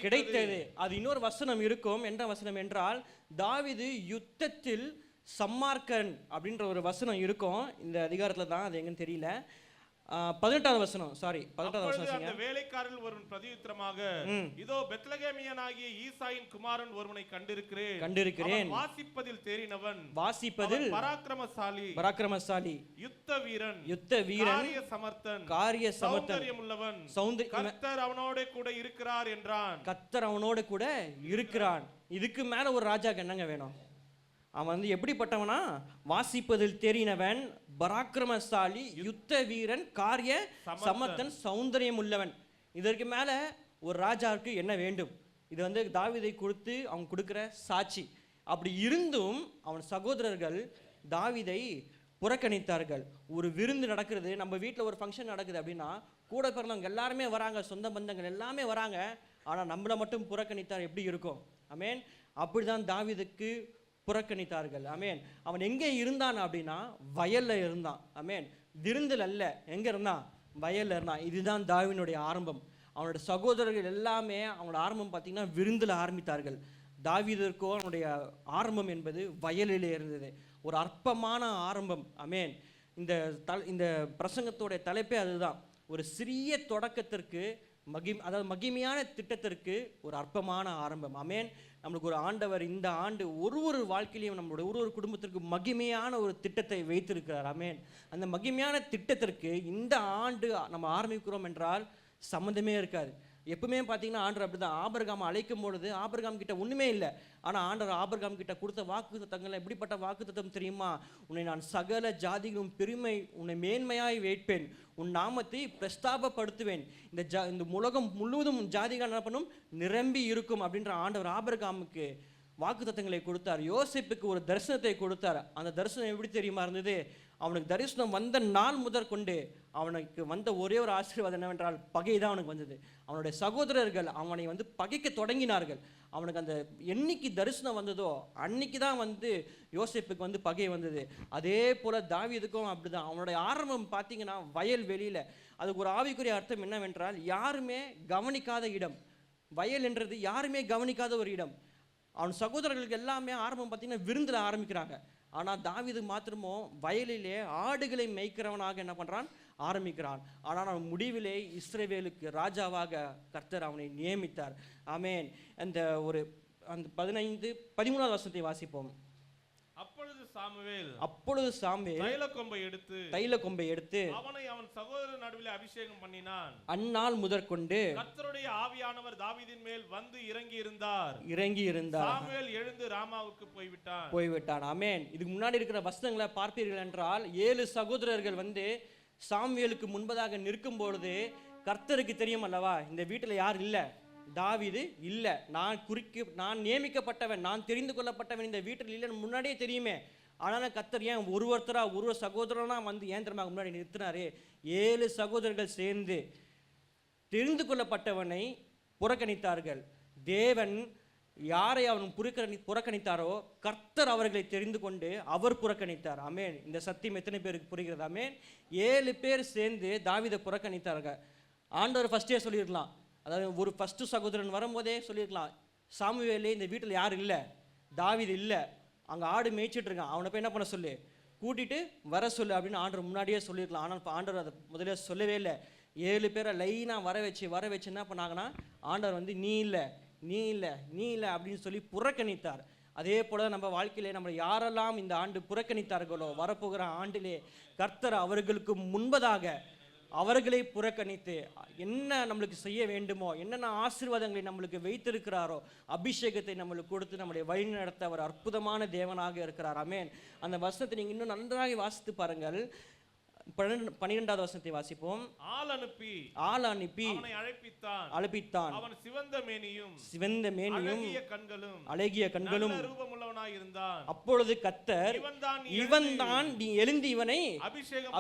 கிடைத்தது. அது இன்னொரு வசனம் இருக்கும். என்ன வசனம் என்றால், தாவீது யுத்தத்தில் சம்மார்க்கன் அப்படின்ற ஒரு வசனம் இருக்கும் இந்த அதிகாரத்துல தான். அது எங்கன்னு தெரியல. 18வது வசனம். சாரி, 18வது வசனம். அந்த வேலைக்காரர்கள் ஒருவன் பிரதியுத்தரமாக, இதோ பெத்லகேமியனாகிய ஈசாயின் குமாரன் ஒருவனை கண்டிருக்கிறேன். வாசிப்பதில் தேறினவன், வாசிப்பதில் பராக்கிரமசாலி, யுத்த வீரன், காரிய சமர்த்தன், சௌந்தரியமுள்ளவன், கர்த்தர் அவனோட கூட இருக்கிறார் என்றான். கர்த்தர் அவனோட கூட இருக்கிறான். இதுக்கு மேல ஒரு ராஜாக்கு என்னங்க வேணும்? அவன் எப்படிப்பட்டவனா? வாசிப்பதில் தெரிந்தவன், பராக்கிரமசாலி, யுத்த வீரன், காரிய சமர்த்தன், சௌந்தரியம் உள்ளவன். இதற்கு மேல ஒரு ராஜாவுக்கு என்ன வேண்டும்? இது தாவீதை கொடுத்து அவன் கொடுக்கிற சாட்சி. அப்படி இருந்தும் அவன் சகோதரர்கள் தாவீதை புறக்கணித்தார்கள். ஒரு விருந்து நடக்கிறது, நம்ம வீட்டில் ஒரு ஃபங்க்ஷன் நடக்குது அப்படின்னா கூட பிறந்தவங்க எல்லாருமே வராங்க, சொந்த பந்தங்கள் எல்லாமே வராங்க. ஆனால் நம்மளை மட்டும் புறக்கணித்தார், எப்படி இருக்கும்? ஆமென். அப்படிதான் தாவீதுக்கு புறக்கணித்தார்கள். ஆமென். அவன் எங்கே இருந்தான் அப்படின்னா வயல்ல இருந்தான். ஆமென். விருந்தில் அல்ல. எங்க இருந்தான்? வயல்ல இருந்தான். இதுதான் தாவீதுடைய ஆரம்பம். அவனோட சகோதரர்கள் எல்லாமே அவனோட ஆரம்பம் பார்த்தீங்கன்னா விருந்தில் ஆரம்பித்தார்கள். தாவீதுக்கோ அவனுடைய ஆரம்பம் என்பது வயலிலே இருந்தது. ஒரு அற்பமான ஆரம்பம். ஆமென். இந்த பிரசங்கத்தோடைய தலைப்பே அதுதான். ஒரு சிறிய தொடக்கத்திற்கு அதாவது மகிமையான திட்டத்திற்கு ஒரு அற்பமான ஆரம்பம். ஆமென். நம்மளுக்கு ஒரு ஆண்டவர் இந்த ஆண்டு ஒரு வாழ்க்கையிலையும் நம்மளுடைய ஒரு குடும்பத்திற்கு மகிமையான ஒரு திட்டத்தை வைத்திருக்கிறார். ஆமென். அந்த மகிமையான திட்டத்திற்கு இந்த ஆண்டு நம்ம ஆரம்பிக்கிறோம் என்றால் சம்மந்தமே இருக்காது. எப்பவுமே பார்த்தீங்கன்னா ஆண்டவர் அப்படிதான். ஆபிரகாம் அழைக்கும் பொழுது ஆபிரகாம் கிட்ட ஒன்றுமே இல்லை. ஆனால் ஆண்டவர் ஆபிரகாம் கிட்ட கொடுத்த வாக்குத்தத்தங்கள் எப்படிப்பட்ட வாக்குத்தத்தம் தெரியுமா? உன்னை நான் சகல ஜாதிகளும் பெருமை, உன்னை மேன்மையாய் வைப்பேன், உன் நாமத்தை பிரஸ்தாபப்படுத்துவேன், இந்த உலகம் முழுவதும் ஜாதிகள் என்ன பண்ணும், நிரம்பி இருக்கும் அப்படின்ற ஆண்டவர் ஆபிரகாமுக்கு வாக்குத்தத்தங்களை கொடுத்தார். யோசேப்புக்கு ஒரு தரிசனத்தை கொடுத்தார். அந்த தரிசனம் எப்படி தெரியுமா இருந்தது? அவனுக்கு தரிசனம் வந்த நாள் முதற்கொண்டு அவனுக்கு வந்த ஒரே ஒரு ஆசீர்வாதம் என்னவென்றால் பகை தான் அவனுக்கு வந்தது. அவனுடைய சகோதரர்கள் அவனை பகைக்க தொடங்கினார்கள். அவனுக்கு அந்த என்னைக்கு தரிசனம் வந்ததோ அன்னைக்கு தான் யோசேப்புக்கு பகை வந்தது. அதே போல தாவீதுக்கும் அப்படிதான். அவனுடைய ஆரம்பம் பார்த்தீங்கன்னா வயல் வெளியில. அதுக்கு ஒரு ஆவிக்குரிய அர்த்தம் என்னவென்றால் யாருமே கவனிக்காத இடம். வயல் என்றது யாருமே கவனிக்காத ஒரு இடம். அவன் சகோதரர்களுக்கு எல்லாமே ஆரம்பம் பார்த்தீங்கன்னா விருந்தில் ஆரம்பிக்கிறாங்க. ஆனால் தாவீது மாத்திரமோ வயலிலே ஆடுகளை மேய்க்கிறவனாக என்ன பண்ணுறான், ஆரம்பிக்கிறான். ஆனால் அவன் முடிவிலே இஸ்ரவேலுக்கு ராஜாவாக கர்த்தர் அவனை நியமித்தார். ஆமென். அந்த 13வது வசனத்தை வாசிப்போம். அப்பொழுது சாமுவேல் தைல கொம்பை எடுத்து அவனை அவன் சகோதரர் நடுவில் அபிஷேகம் பண்ணினான். அந்நாள் முதற்கொண்டு கர்த்தருடைய ஆவியானவர் தாவீதின் மேல் வந்து இறங்கி இருந்தார். சாமுவேல் எழுந்து ராமாவுக்கு போய்விட்டான். ஆமென். இதுக்கு முன்னாடி இருக்கிற வசனங்களை பார்ப்பீர்கள் என்றால் 7 சகோதரர்கள் சாமுவேலுக்கு முன்பதாக நிற்கும் பொழுது கர்த்தருக்கு தெரியும் அல்லவா, இந்த வீட்டில் யார் இல்லை, தாவீது இல்லை, நான் நியமிக்கப்பட்டவன், நான் தெரிந்து கொள்ளப்பட்டவன் இந்த வீட்டில் இல்லைன்னு முன்னாடியே தெரியுமே. ஆனாலும் கர்த்தர் ஏன் ஒரு சகோதரனா ஏன் தெரியுமா முன்னாடி நிறுத்தினாரு? 7 சகோதரர்கள் சேர்ந்து தெரிந்து கொள்ளப்பட்டவனை புறக்கணித்தார்கள். தேவன் யாரை அவன் புறக்கணித்தாரோ கர்த்தர் அவர்களை தெரிந்து கொண்டு அவர் புறக்கணித்தார். ஆமென். இந்த சத்தியம் எத்தனை பேருக்கு புரிகிறது? ஆமென். 7 பேர் சேர்ந்து தாவீதை புறக்கணித்தார்கள். ஆண்டவர் ஃபர்ஸ்டே சொல்லியிருக்கலாம், அதாவது ஃபர்ஸ்ட் சகோதரன் வரும்போதே சொல்லியிருக்கலாம், சாமுவேலே இந்த வீட்டில் யார் இல்லை, தாவீது இல்லை, அங்கே ஆடு மேய்ச்சிட்டு இருக்கான், அவனை போய் என்ன பண்ண சொல்லு, கூட்டிட்டு வர சொல்லு அப்படின்னு ஆண்டவர் முன்னாடியே சொல்லியிருக்கலாம். ஆனால் இப்போ ஆண்டவர் அதை முதலே சொல்லவே இல்லை. 7 பேரை லைனாக வர வச்சு என்ன பண்ணாங்கன்னா ஆண்டவர் நீ இல்லை அப்படின்னு சொல்லி புறக்கணித்தார். அதே போல நம்ம வாழ்க்கையிலே நம்ம யாரெல்லாம் இந்த ஆண்டு புறக்கணித்தார்களோ வரப்போகிற ஆண்டிலே கர்த்தர் அவர்களுக்கு முன்பதாக அவர்களை புறக்கணித்து என்ன நம்மளுக்கு செய்ய வேண்டுமோ, என்னென்ன ஆசீர்வாதங்களை நம்மளுக்கு வைத்திருக்கிறாரோ, அபிஷேகத்தை நம்மளுக்கு கொடுத்து நம்முடைய வழி நடத்த அவர் அற்புதமான தேவனாக இருக்கிறார். ஆமென். அந்த வசனத்தை நீங்கள் இன்னும் நன்றாக வாசித்து பாருங்கள். 12வது வசனத்தை வாசிப்போம். ஆள் அனுப்பி அவனை அழைப்பித்தான். அவன் சிவந்த மேனியும் அழகிய கண்களும் ரூபமுள்ளவனாய் இருந்தான். அப்பொழுது கர்த்தர், இவன்தான் நீ எழுந்து இவனை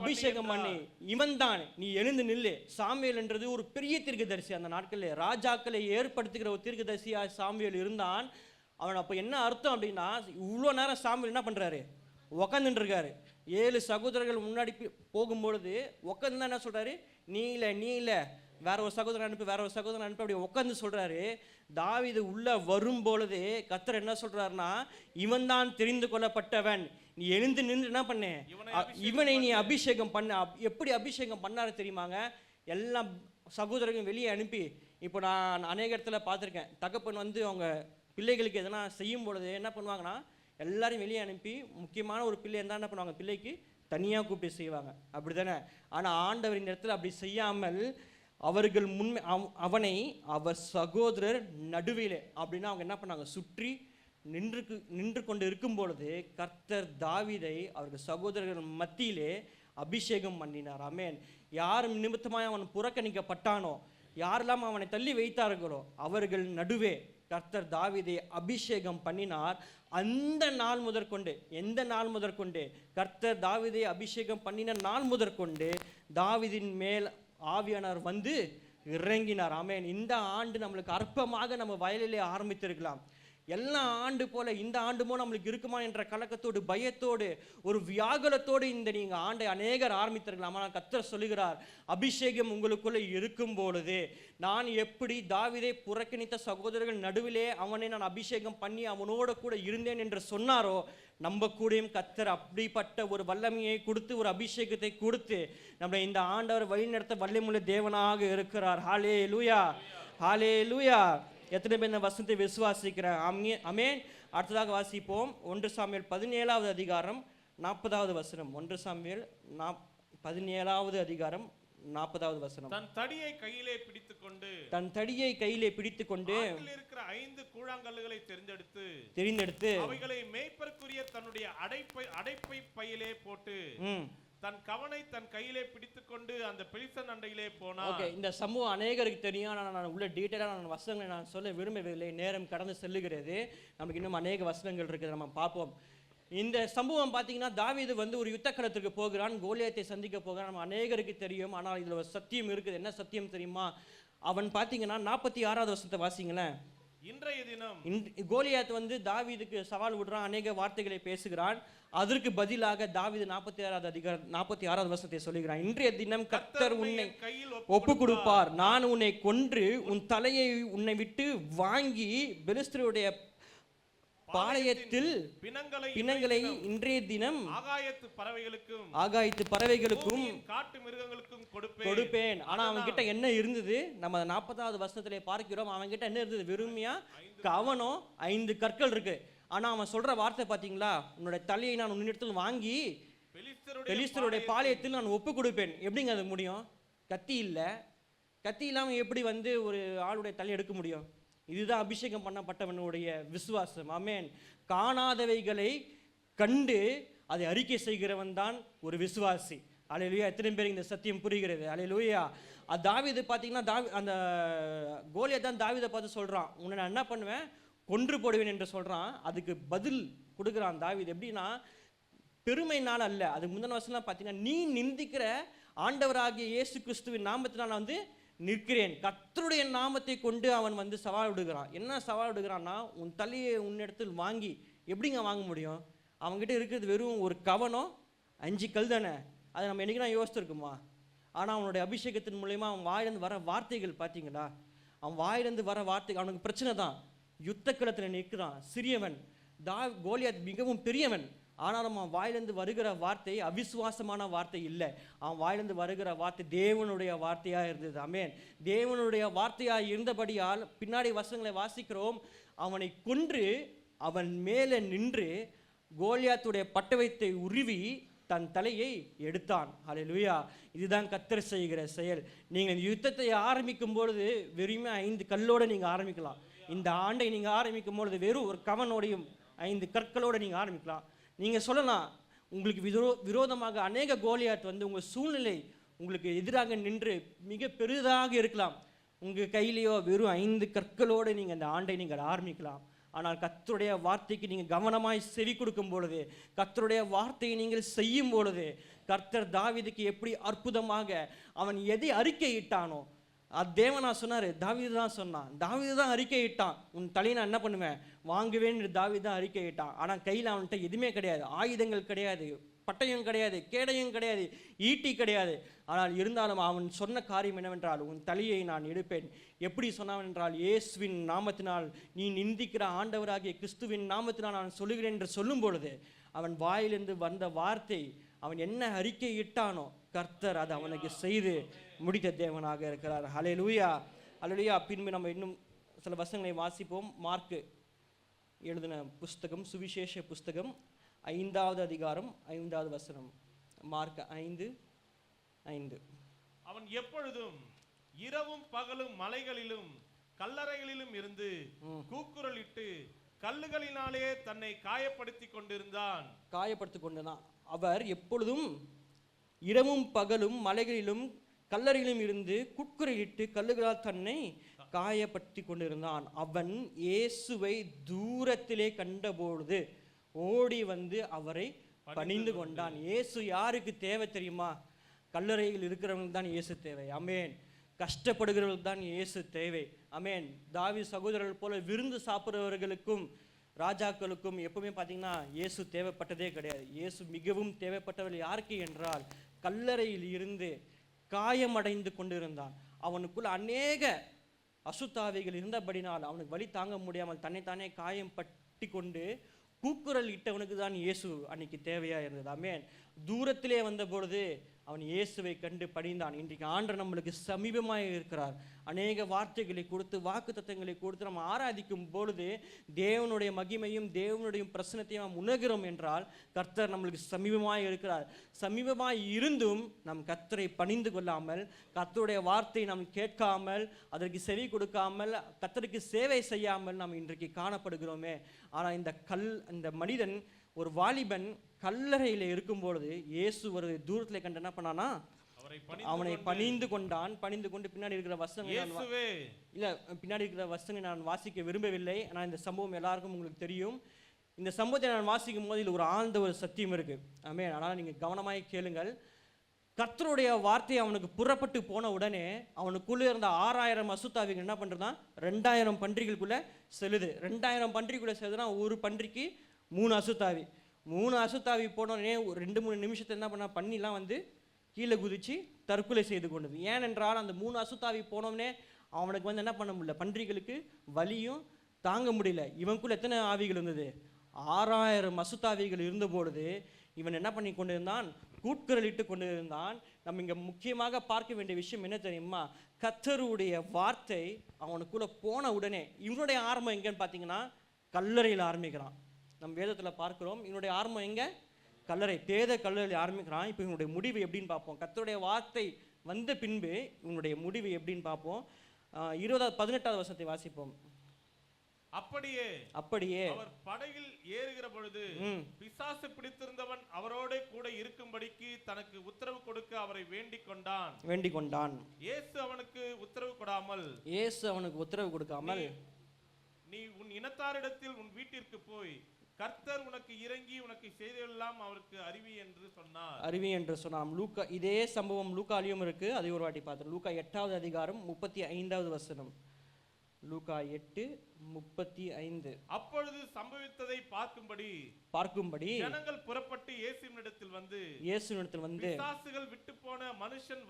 அபிஷேகம் பண்ணி, இவன்தான் நீ எழுந்து நில்லு. சாமுவேல் என்றது ஒரு பெரிய தீர்க்கதரிசி. அந்த நாட்களில் ராஜாக்களை ஏற்படுத்துகிற ஒரு தீர்க்கதரிசியா சாமுவேல் இருந்தான். அவன் அப்ப என்ன அர்த்தம் அப்படின்னா, இவ்வளோ நேரம் சாமுவேல் என்ன பண்றாரு, உக்காந்துட்டு இருக்காரு. 7 சகோதரர்கள் முன்னாடி போகும்பொழுது உட்காந்து என்ன சொல்றாரு, நீ இல்லை வேற ஒரு சகோதரன் அனுப்பி அப்படி உட்காந்து சொல்றாரு. தாவீது உள்ள வரும் பொழுது கர்த்தர் என்ன சொல்றாருன்னா, இவன் தான் தெரிந்து கொள்ளப்பட்டவன், நீ எழுந்து நின்று என்ன பண்ணு, இவனை நீ அபிஷேகம் பண்ண. எப்படி அபிஷேகம் பண்ணாரு தெரியுமாங்க? எல்லாம் சகோதரர்கள் வெளியே அனுப்பி. இப்போ நான் அநேக இடத்துல பார்த்துருக்கேன், தகப்பன் அவங்க பிள்ளைகளுக்கு எதனா செய்யும் பொழுது என்ன பண்ணுவாங்கன்னா எல்லாரும் வெளியே அனுப்பி, முக்கியமான ஒரு பிள்ளை இருந்தால் என்ன பண்ணுவாங்க, பிள்ளைக்கு தனியாக கூப்பிட்டு செய்வாங்க, அப்படி தானே? ஆனால் ஆண்டவர் இந்த இடத்துல அப்படி செய்யாமல் அவர்கள் அவனை அவர் சகோதரர் நடுவிலே அப்படின்னா அவங்க என்ன பண்ணாங்க, சுற்றி நின்று கொண்டு இருக்கும் பொழுது கர்த்தர் தாவீதை அவர்கள் சகோதரர்கள் மத்தியிலே அபிஷேகம் பண்ணினார். ஆமென். யார் நிமித்தமாய் அவன் புறக்கணிக்கப்பட்டானோ, யாரெல்லாம் அவனை தள்ளி வைத்தார்களோ அவர்கள் நடுவே கர்த்தர் தாவீதை அபிஷேகம் பண்ணினார். அந்த நாள் முதற்கொண்டு, எந்த நாள் முதற்கொண்டு கர்த்தர் தாவீதை அபிஷேகம் பண்ணின நாள் முதற்கொண்டு தாவீதின் மேல் ஆவியானவர் இறங்கினார். ஆமென். இந்த ஆண்டு நம்மளுக்கு அற்பமாக நம்ம வயலிலே ஆரம்பித்திருக்கலாம். எல்லா ஆண்டு போல இந்த ஆண்டுமோ நம்மளுக்கு இருக்குமா என்ற கலக்கத்தோடு, பயத்தோடு, ஒரு வியாகுலத்தோடு இந்த நீங்க ஆண்டை அநேகர் ஆரம்பித்திருக்கலாம். ஆனால் கர்த்தர் சொல்லுகிறார், அபிஷேகம் உங்களுக்குள்ள இருக்கும் பொழுது நான் எப்படி தாவீதை புறக்கணித்த சகோதரர்கள் நடுவிலே அவனை நான் அபிஷேகம் பண்ணி அவனோட கூட இருந்தேன் என்று சொன்னாரோ, நம்ம கூடயும் கர்த்தர் அப்படிப்பட்ட ஒரு வல்லமையை கொடுத்து, ஒரு அபிஷேகத்தை கொடுத்து நம்மளை இந்த ஆண்டவர் வழிநடத்த வல்லமையுள்ள தேவனாக இருக்கிறார். ஹல்லேலூயா, ஹல்லேலூயா. எத்தனை பேர் இந்த வசனத்தை விசுவாசிக்கிறேன்? ஆமென். அடுத்ததாக வாசிப்போம் 1 சாமுவேல் 17வது அதிகாரம் 40வது வசனம். 1 சாமுவேல் 17வது அதிகாரம் 40வது வசனம். தன் தடியை கையிலே பிடித்துக்கொண்டு ஆற்றில் இருக்கிற 5 கூழாங்கல்லுகளை தெரிந்தெடுத்து அவைகளை மேய்ப்பருக்குரிய தன்னுடைய அடைப்பை பையிலே போட்டு தன் கவனை தன் கையிலே பிடித்துக்கொண்டு அந்த பெலிஸ்தன் அண்டையிலே போனான். ஓகே, இந்த சம்பவம் அநேகருக்கு தெரியும். ஆனால் நான் உள்ள டீட்டெயிலாக வசனங்களை நான் சொல்ல விரும்பவில்லை, நேரம் கடந்து செல்லுகிறது. நமக்கு இன்னும் அநேக வசனங்கள் இருக்குது, நம்ம பார்ப்போம். இந்த சம்பவம் பார்த்தீங்கன்னா தாவீது வந்து ஒரு யுத்த களத்துக்கு போகிறான், கோலியாத்தை சந்திக்க போகிறான். நம்ம அநேகருக்கு தெரியும். ஆனால் இதில் ஒரு சத்தியம் இருக்குது. என்ன சத்தியம் தெரியுமா? அவன் பார்த்தீங்கன்னா 46வது வசனத்தை வாசிங்களேன். இன்றைய தினம் கோலியாத் வந்து தாவீதுக்கு சவால் விடுறான், அநேக வார்த்தைகளை பேசுகிறான். அதற்கு பதிலாக தாவீது 46வது வசனத்தை சொல்லுகிறான். இன்றைய தினம் கர்த்தர் உன்னை ஒப்பு கொடுப்பார், நான் உன்னை கொன்று உன் தலையை உன்னை விட்டு வாங்கி பெலிஸ்தருடைய பாளையத்தில் பிணங்களை இன்றைய தினம் ஆகாயத்து பறவைகளுக்கும் காட்டு மிருகங்களுக்கும் கொடுப்பேன். ஆனா அவன் கிட்ட என்ன இருந்தது? நம்ம 40வது வசனத்திலே பார்க்கிறோம். அவன் கிட்ட என்ன இருந்தது? வெறுமையா கவனம் 5 கற்கள் இருக்கு. ஆனா அவன் சொல்ற வார்த்தை பாத்தீங்களா? உன்னுடைய தலையை நான் உன்னிடத்தில் வாங்கி பெலிஸ்தருடைய பாளையத்தில் நான் ஒப்பு கொடுப்பேன். எப்படிங்க அது முடியும்? கத்தி இல்ல. கத்தி இல்லாம எப்படி வந்து ஒரு ஆளுடைய தலை எடுக்க முடியும்? இதுதான் அபிஷேகம் பண்ணப்பட்டவனுடைய விசுவாசம். ஆமென். காணாதவைகளை கண்டு அதை அறிக்கை செய்கிறவன் தான் ஒரு விசுவாசி. அல்லேலூயா. எத்தனை பேருக்கு இந்த சத்தியம் புரிகிறது? அல்லேலூயா. தாவீது பார்த்தீங்கன்னா அந்த கோலியாத் தான் தாவீதை பார்த்து சொல்கிறான், உன்னை நான் என்ன பண்ணுவேன்? கொன்று போடுவேன் என்று சொல்கிறான். அதுக்கு பதில் கொடுக்குறான் தாவீது. எப்படின்னா பெருமைனால அல்ல. அது முந்தின வசனம் பார்த்தீங்கன்னா, நீ நிந்திக்கிற ஆண்டவராகிய இயேசு கிறிஸ்துவின் நாமத்தினால் நான் வந்து நிற்கிறேன். கர்த்தருடைய நாமத்தை கொண்டு அவன் வந்து சவால் விடுகிறான். என்ன சவால் விடுகிறான்னா, உன் தலையை உன்னிடத்தில் வாங்கி. எப்படிங்க வாங்க முடியும்? அவங்ககிட்ட இருக்கிறது வெறும் ஒரு கவனம் 5 கல் தானே. அதை நம்ம என்னைக்கு நான் யோசிச்சிருக்குமா? ஆனால் அவனுடைய அபிஷேகத்தின் மூலயமா அவன் வாயிலிருந்து வர வார்த்தைகள் பார்த்தீங்களா? அவன் வாயிலிருந்து வர வார்த்தைகள் அவனுக்கு பிரச்சனை தான். யுத்த களத்தில் நிற்கிறான், சிறியவன். கோலியாத் மிகவும் பெரியவன். ஆனாலும் அவன் வாயிலிருந்து வருகிற வார்த்தை அவிசுவாசமான வார்த்தை இல்லை. அவன் வாயிலிருந்து வருகிற வார்த்தை தேவனுடைய வார்த்தையாக இருந்தது. ஆமென். தேவனுடைய வார்த்தையாக இருந்தபடியால் பின்னாடி வசனங்களை வாசிக்கிறோம். அவனை கொன்று அவன் மேலே நின்று கோலியாத்துடைய பட்டயத்தை உருவி தன் தலையை எடுத்தான். ஹல்லேலூயா. இதுதான் கர்த்தர் செய்கிற செயல். நீங்கள் இந்த யுத்தத்தை ஆரம்பிக்கும் பொழுது வெறுமே 5 கல்லோடு நீங்கள் ஆரம்பிக்கலாம். இந்த ஆண்டை நீங்கள் ஆரம்பிக்கும் பொழுது வெறும் ஒரு கவனோடையும் 5 கற்களோடு நீங்கள் ஆரம்பிக்கலாம். நீங்கள் சொல்லலாம், உங்களுக்கு விரோதமாக அநேக கோலியாத் வந்து உங்கள் சூழ்நிலை உங்களுக்கு எதிராக நின்று மிக பெரிதாக இருக்கலாம். உங்கள் கையிலேயோ வெறும் 5 கற்களோடு நீங்கள் அந்த ஆண்டை நீங்கள் ஆரம்பிக்கலாம். ஆனால் கர்த்தருடைய வார்த்தைக்கு நீங்கள் கவனமாய் செவி கொடுக்கும் பொழுது, கர்த்தருடைய வார்த்தையை நீங்கள் செய்யும் பொழுது, கர்த்தர் தாவீதுக்கு எப்படி அற்புதமாக அவன் எதை அறிக்கையிட்டானோ தேவனா சொன்னார். தாவீது தான் சொன்னான். தாவீது தான் அறிக்கையிட்டான், உன் தலையை நான் என்ன பண்ணுவேன்? வாங்குவேன் என்று தாவீது தான் அறிக்கையிட்டான். ஆனால் கையில் அவன்கிட்ட எதுவுமே கிடையாது. ஆயுதங்கள் கிடையாது, பட்டயம் கிடையாது, கேடயம் கிடையாது, ஈட்டி கிடையாது. ஆனால் இருந்தாலும் அவன் சொன்ன காரியம் என்னவென்றால், உன் தலையை நான் எடுப்பேன். எப்படி சொன்னான் என்றால், இயேசுவின் நாமத்தினால், நீ நிந்திக்கிற ஆண்டவராகிய கிறிஸ்துவின் நாமத்தினால் நான் சொல்லுகிறேன் என்று சொல்லும் பொழுது அவன் வாயிலிருந்து வந்த வார்த்தை, அவன் என்ன அறிக்கை இட்டானோ கர்த்தர் அதை அவனுக்கு செய்து முடித்த தேவனாக இருக்கிறார். ஹல்லேலூயா, ஹல்லேலூயா. பின்பு நம்ம இன்னும் சில வசனங்களை வாசிப்போம். மார்க்கு எழுதின புஸ்தகம், சுவிசேஷ புஸ்தகம் 5வது அதிகாரம் 5வது வசனம். மார்க் 5:5. அவன் எப்பொழுதும் இரவும் பகலும் மலைகளிலும் கல்லறைகளிலும் இருந்து கூக்குரலிட்டு கல்லுகளினாலே தன்னை காயப்படுத்திக் கொண்டிருந்தான். அவர் எப்பொழுதும் இரவும் பகலும் மலைகளிலும் கல்லறையிலும் இருந்து குக்குரையிட்டு கல்லுகளால் தன்னை காயப்படுத்தி கொண்டிருந்தான். அவன் இயேசுவை தூரத்திலே கண்டபொழுது ஓடி வந்து அவரை பணிந்து கொண்டான். இயேசு யாருக்கு தேவை தெரியுமா? கல்லறையில் இருக்கிறவங்களுக்கு தான் இயேசு தேவை. அமேன். கஷ்டப்படுகிறவர்களுக்கு தான் இயேசு தேவை. அமேன். தாவீது சகோதரர்கள் போல விருந்து சாப்பிடுறவர்களுக்கும் ராஜாக்களுக்கும் எப்பவுமே பார்த்தீங்கன்னா இயேசு தேவைப்பட்டதே கிடையாது. இயேசு மிகவும் தேவைப்பட்டவர் யாருக்கு என்றால், கல்லறையில் இருந்து காயமடைந்து கொண்டிருந்தான். அவனுக்குள்ள அநேக அசுத்தாவிகள் இருந்தபடினால் அவனுக்கு வலி தாங்க முடியாமல் தன்னைத்தானே காயம் பட்டி கொண்டு கூக்குரல் இட்டவனுக்கு தான் இயேசு அன்னைக்கு தேவையா இருந்தது. ஆமென். தூரத்திலே வந்த பொழுது அவன் இயேசுவை கண்டு பணிந்தான். இன்றைக்கு ஆண்டவர் நம்மளுக்கு சமீபமாக இருக்கிறார். அநேக வார்த்தைகளை கொடுத்து வாக்குத்தத்தங்களை கொடுத்து நம்ம ஆராதிக்கும் பொழுது தேவனுடைய மகிமையும் தேவனுடைய பிரசன்னத்தையும் நாம் உணர்கிறோம் என்றால் கர்த்தர் நம்மளுக்கு சமீபமாக இருக்கிறார். சமீபமாக இருந்தும் நம் கர்த்தரை பணிந்து கொள்ளாமல், கர்த்தருடைய வார்த்தையை நாம் கேட்காமல், அதற்கு செவி கொடுக்காமல், கர்த்தருக்கு சேவை செய்யாமல் நாம் இன்றைக்கு காணப்படுகிறோமே. ஆனால் இந்த மனிதன், ஒரு வாலிபன் கல்லறையில் இருக்கும்பொழுது இயேசு ஒரு தூரத்தில் கண்டு என்ன பண்ணானா, அவனை பணிந்து கொண்டான். பணிந்து கொண்டு பின்னாடி இருக்கிற வசனங்களை நான் வாசிக்க விரும்பவில்லை. ஆனால் இந்த சம்பவம் எல்லாருக்கும் உங்களுக்கு தெரியும். இந்த சம்பவத்தை நான் வாசிக்கும் போது இதில் ஒரு ஆழ்ந்த ஒரு சத்தியம் இருக்கு. ஆமென். ஆனால் நீங்கள் கவனமாய் கேளுங்கள். கர்த்தருடைய வார்த்தை அவனுக்கு புறப்பட்டு போன உடனே அவனுக்குள்ளே இருந்த 6000 அசுத்தாவிகள் என்ன பண்ணுறதான், 2000 பன்றிகளுக்குள்ளே செல்லுது. 2000 பன்றிக்குள்ளே செல்லுதுன்னா ஒரு பன்றிக்கு 3 அசுத்தாவி. 3 அசுத்தாவி போனோடனே ஒரு 2-3 நிமிஷத்தை என்ன பண்ண, பண்ணிலாம் வந்து கீழே குதிச்சு தற்கொலை செய்து கொண்டது. ஏனென்றால் அந்த 3 அசுத்தாவி போனோடனே அவனுக்கு வந்து என்ன பண்ண முடியல, பன்றிகளுக்கு வலியும் தாங்க முடியல. இவனுக்குள்ள எத்தனை ஆவிகள் இருந்தது, 6000 அசுத்தாவிகள் இருந்தபொழுது இவன் என்ன பண்ணி கொண்டு இருந்தான், கூட்குரலிட்டு கொண்டு இருந்தான். நம்ம இங்கே முக்கியமாக பார்க்க வேண்டிய விஷயம் என்ன தெரியுமா, கர்த்தருடைய வார்த்தை அவனுக்குள்ள போன உடனே இவனுடைய ஆரம்பம் எங்கன்னு பார்த்தீங்கன்னா கல்லறையில் ஆரம்பிக்கிறான். நம்ம வேதத்தில் பார்க்கிறோம். இவனுடைய ஆரம்பம் எங்க, கல்லறை, கல்லறையில் ஆரம்பிக்கிறான். இப்போ இவனுடைய முடிவு எப்படின்னு பார்ப்போம். கர்த்தருடைய வார்த்தை வந்த பின்பு இவனுடைய முடிவு எப்படின்னு பார்ப்போம். 18வது வசனத்தை வாசிப்போம். அப்படியே அவர் படகில் ஏறுகிற பொழுது பிசாசு பிடித்திருந்தவன் அவரோட கூட இருக்கும்படிக்கு தனக்கு உத்தரவு கொடுக்க அவரை வேண்டிக் கொண்டான். இயேசு அவனுக்கு உத்தரவு கொடுக்காமல் நீ உன் இனத்தாரிடத்தில் உன் வீட்டிற்கு போய் கர்த்தர் உனக்கு இறங்கி உனக்கு செய்தெல்லாம் அவருக்கு அறிவி என்று சொன்னார். லூக்கா, இதே சம்பவம் லூக்காலையும் இருக்கு. அதை ஒரு வாட்டி பார்த்து லூக்கா 8வது அதிகாரம் 35வது வசனம். லூக்கா 8:35. அப்பொழுது சம்பவித்ததை பார்க்கும்படி ஜனங்கள் புறப்பட்டு இயேசுவினிடத்தில் வந்து பிசாசுகள் விட்டு போன மனுஷன்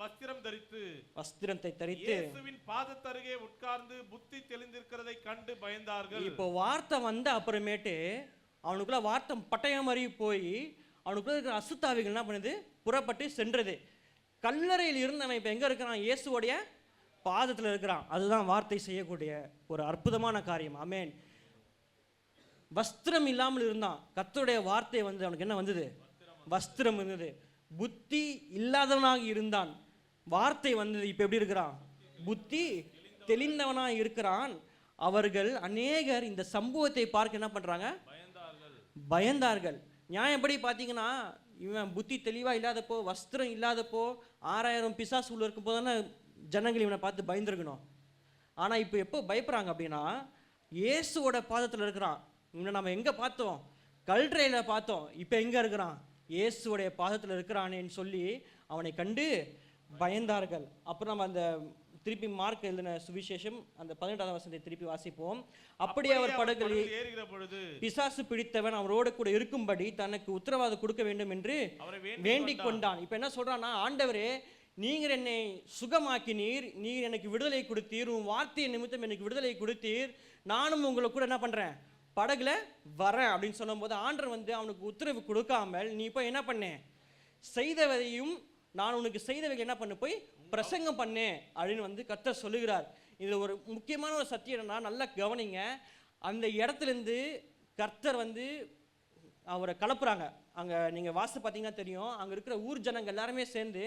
வஸ்திரத்தை தரித்து இயேசுவின் பாதத்தருகே உட்கார்ந்து புத்தி தெளிந்திருக்கிறதை கண்டு பயந்தார்கள். இப்போ வார்த்தை வந்த அப்புறமேட்டு அவனுக்குள்ள வார்த்தை பட்டயம் மாதிரி போய் அவனுக்குள்ள இருக்கிற அசுத்தாவிகள் என்ன பண்ணுது, புறப்பட்டு சென்றது. கல்லறையில் இருந்தவன் இப்போ எங்க இருக்கிறான், இயேசுவோடைய பாதத்தில் இருக்கிறான். அதுதான் வார்த்தை செய்யக்கூடிய ஒரு அற்புதமான காரியம். ஆமென். வஸ்திரம் இல்லாமல் இருந்தான். கர்த்தருடைய வார்த்தை வந்து அவனுக்கு என்ன வந்தது, வஸ்திரம் இருந்தது. புத்தி இல்லாதவனாக இருந்தான். வார்த்தை வந்தது. இப்போ எப்படி இருக்கிறான், புத்தி தெளிந்தவனாக இருக்கிறான். அவர்கள் அநேகர் இந்த சம்பவத்தை பார்க்க என்ன பண்றாங்க, பயந்தார்கள். நியாயப்படி பார்த்தீங்கன்னா இவன் புத்தி தெளிவாக இல்லாதப்போ, வஸ்திரம் இல்லாதப்போ, 6000 பிசாசு உள்ள இருக்கும் போதானே ஜனங்கள் இவனை பார்த்து பயந்துருக்கணும். ஆனால் இப்போ எப்போ பயப்படுறாங்க அப்படின்னா, இயேசுவோட பாதத்தில் இருக்கிறான். இவனை நம்ம எங்கே பார்த்தோம், கல்றையில் பார்த்தோம். இப்போ எங்கே இருக்கிறான், இயேசுவோடைய பாதத்தில் இருக்கிறானேன்னு சொல்லி அவனை கண்டு பயந்தார்கள். அப்புறம் நம்ம அந்த திருப்பி மார்க் எழுதின சுவிசேஷம் அந்த 18வது வசனத்தை திருப்பி வாசிப்போம். அப்படியே அவர் படகில் ஏறுகிற பொழுது பிசாசு பிடித்தவன் அவரோடு கூட இருக்கும்படி தனக்கு உத்தரவாதம் கொடுக்க வேண்டும் என்று வேண்டிக் கொண்டான். இப்போ என்ன சொல்றான்னா, ஆண்டவரே நீங்கள் என்னை சுகமாக்கினீர், நீர் எனக்கு விடுதலை கொடுத்தீர், உன் வார்த்தையை நிமித்தம் எனக்கு விடுதலை கொடுத்தீர், நானும் உங்களை கூட என்ன பண்ணுறேன், படகுல வரேன் அப்படின்னு சொல்லும்போது ஆண்டவர் வந்து அவனுக்கு உத்தரவு கொடுக்காமல், நீ இப்போ என்ன பண்ணேன், செய்தவதையும் நான் உனக்கு செய்தவைகள் என்ன பண்ண, போய் பிரசங்கம் பண்ணேன் அப்படின்னு வந்து கர்த்தர் சொல்லுகிறார். இதில் ஒரு முக்கியமான ஒரு சத்தியம் என்னன்னா, நல்லா கவனிங்க. அந்த இடத்துலேருந்து கர்த்தர் வந்து அவரை கலப்புறாங்க. அங்கே நீங்கள் வாசி பார்த்தீங்கன்னா தெரியும், அங்கே இருக்கிற ஊர் ஜனங்கள் எல்லாருமே சேர்ந்து,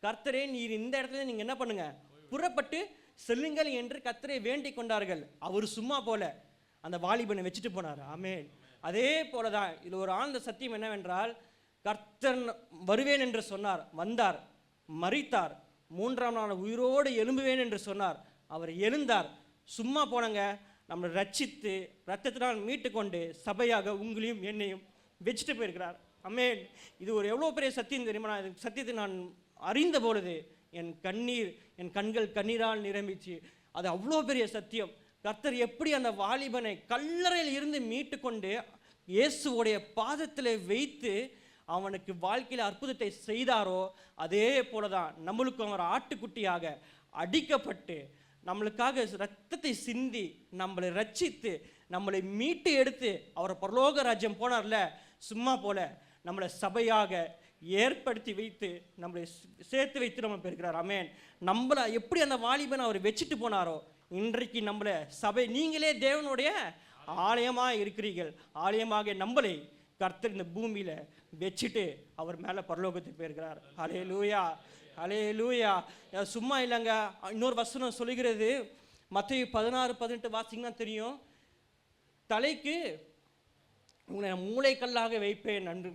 கர்த்தரே நீர் இந்த இடத்துல நீங்கள் என்ன பண்ணுங்க, புறப்பட்டு செல்லுங்கள் என்று கர்த்தரை வேண்டிக் கொண்டார்கள். அவர் சும்மா போல அந்த வாலிபனை வச்சுட்டு போனார். ஆமென். அதே போல தான் இதில் ஒரு ஆழ்ந்த சத்தியம் என்னவென்றால், கர்த்தர் வருவேன் என்று சொன்னார், வந்தார், மரித்தார், 3ஆம் நாள் உயிரோடு எழும்புவேன் என்று சொன்னார், அவர் எழுந்தார். சும்மா போனங்க, நம்மளை ரட்சித்து ரத்தத்தினால் மீட்டு கொண்டு சபையாக உங்களையும் என்னையும் வச்சுட்டு போயிருக்கிறார். ஆமென். இது ஒரு எவ்வளோ பெரிய சத்தியம் தெரியுமா? நான் சத்தியத்தை நான் அறிந்த பொழுது என் கண்கள் கண்ணீரால் நிரம்பிச்சு. அது அவ்வளோ பெரிய சத்தியம். கர்த்தர் எப்படி அந்த வாலிபனை கல்லறையில் இருந்து மீட்டு கொண்டு இயேசுவோடைய பாதத்தில் வைத்து அவனுக்கு வாழ்க்கையில் அற்புதத்தை செய்தாரோ, அதே போல தான் நம்மளுக்கும் அவர் ஆட்டுக்குட்டியாக அடிக்கப்பட்டு நம்மளுக்காக ரத்தத்தை சிந்தி நம்மளை ரட்சித்து நம்மளை மீட்டு எடுத்து அவர் பரலோக ராஜ்யம் போனார்ல, சும்மா போல நம்மளை சபையாக ஏற்படுத்தி வைத்து நம்மளை சேர்த்து வைத்து நம்ம பெறுகிறார். ஆமென். நம்மளை எப்படி அந்த வாலிபன் அவர் வச்சுட்டு போனாரோ, இன்றைக்கு நம்மளை சபை, நீங்களே தேவனுடைய ஆலயமாக இருக்கிறீர்கள். ஆலயமாக நம்மளை கர்த்தர் இந்த பூமியில வச்சுட்டு அவர் மேலே பரலோகத்துக்கு போயிருக்கிறார். ஹல்லேலூயா, ஹல்லேலூயா. சும்மா இல்லைங்க. இன்னொரு வசனம் சொல்லுகிறது, மத்தேயு 16:18 வாசிங்கன்னா தெரியும். தலைக்கு உன்னை மூளைக்கல்லாக வைப்பேன் என்று,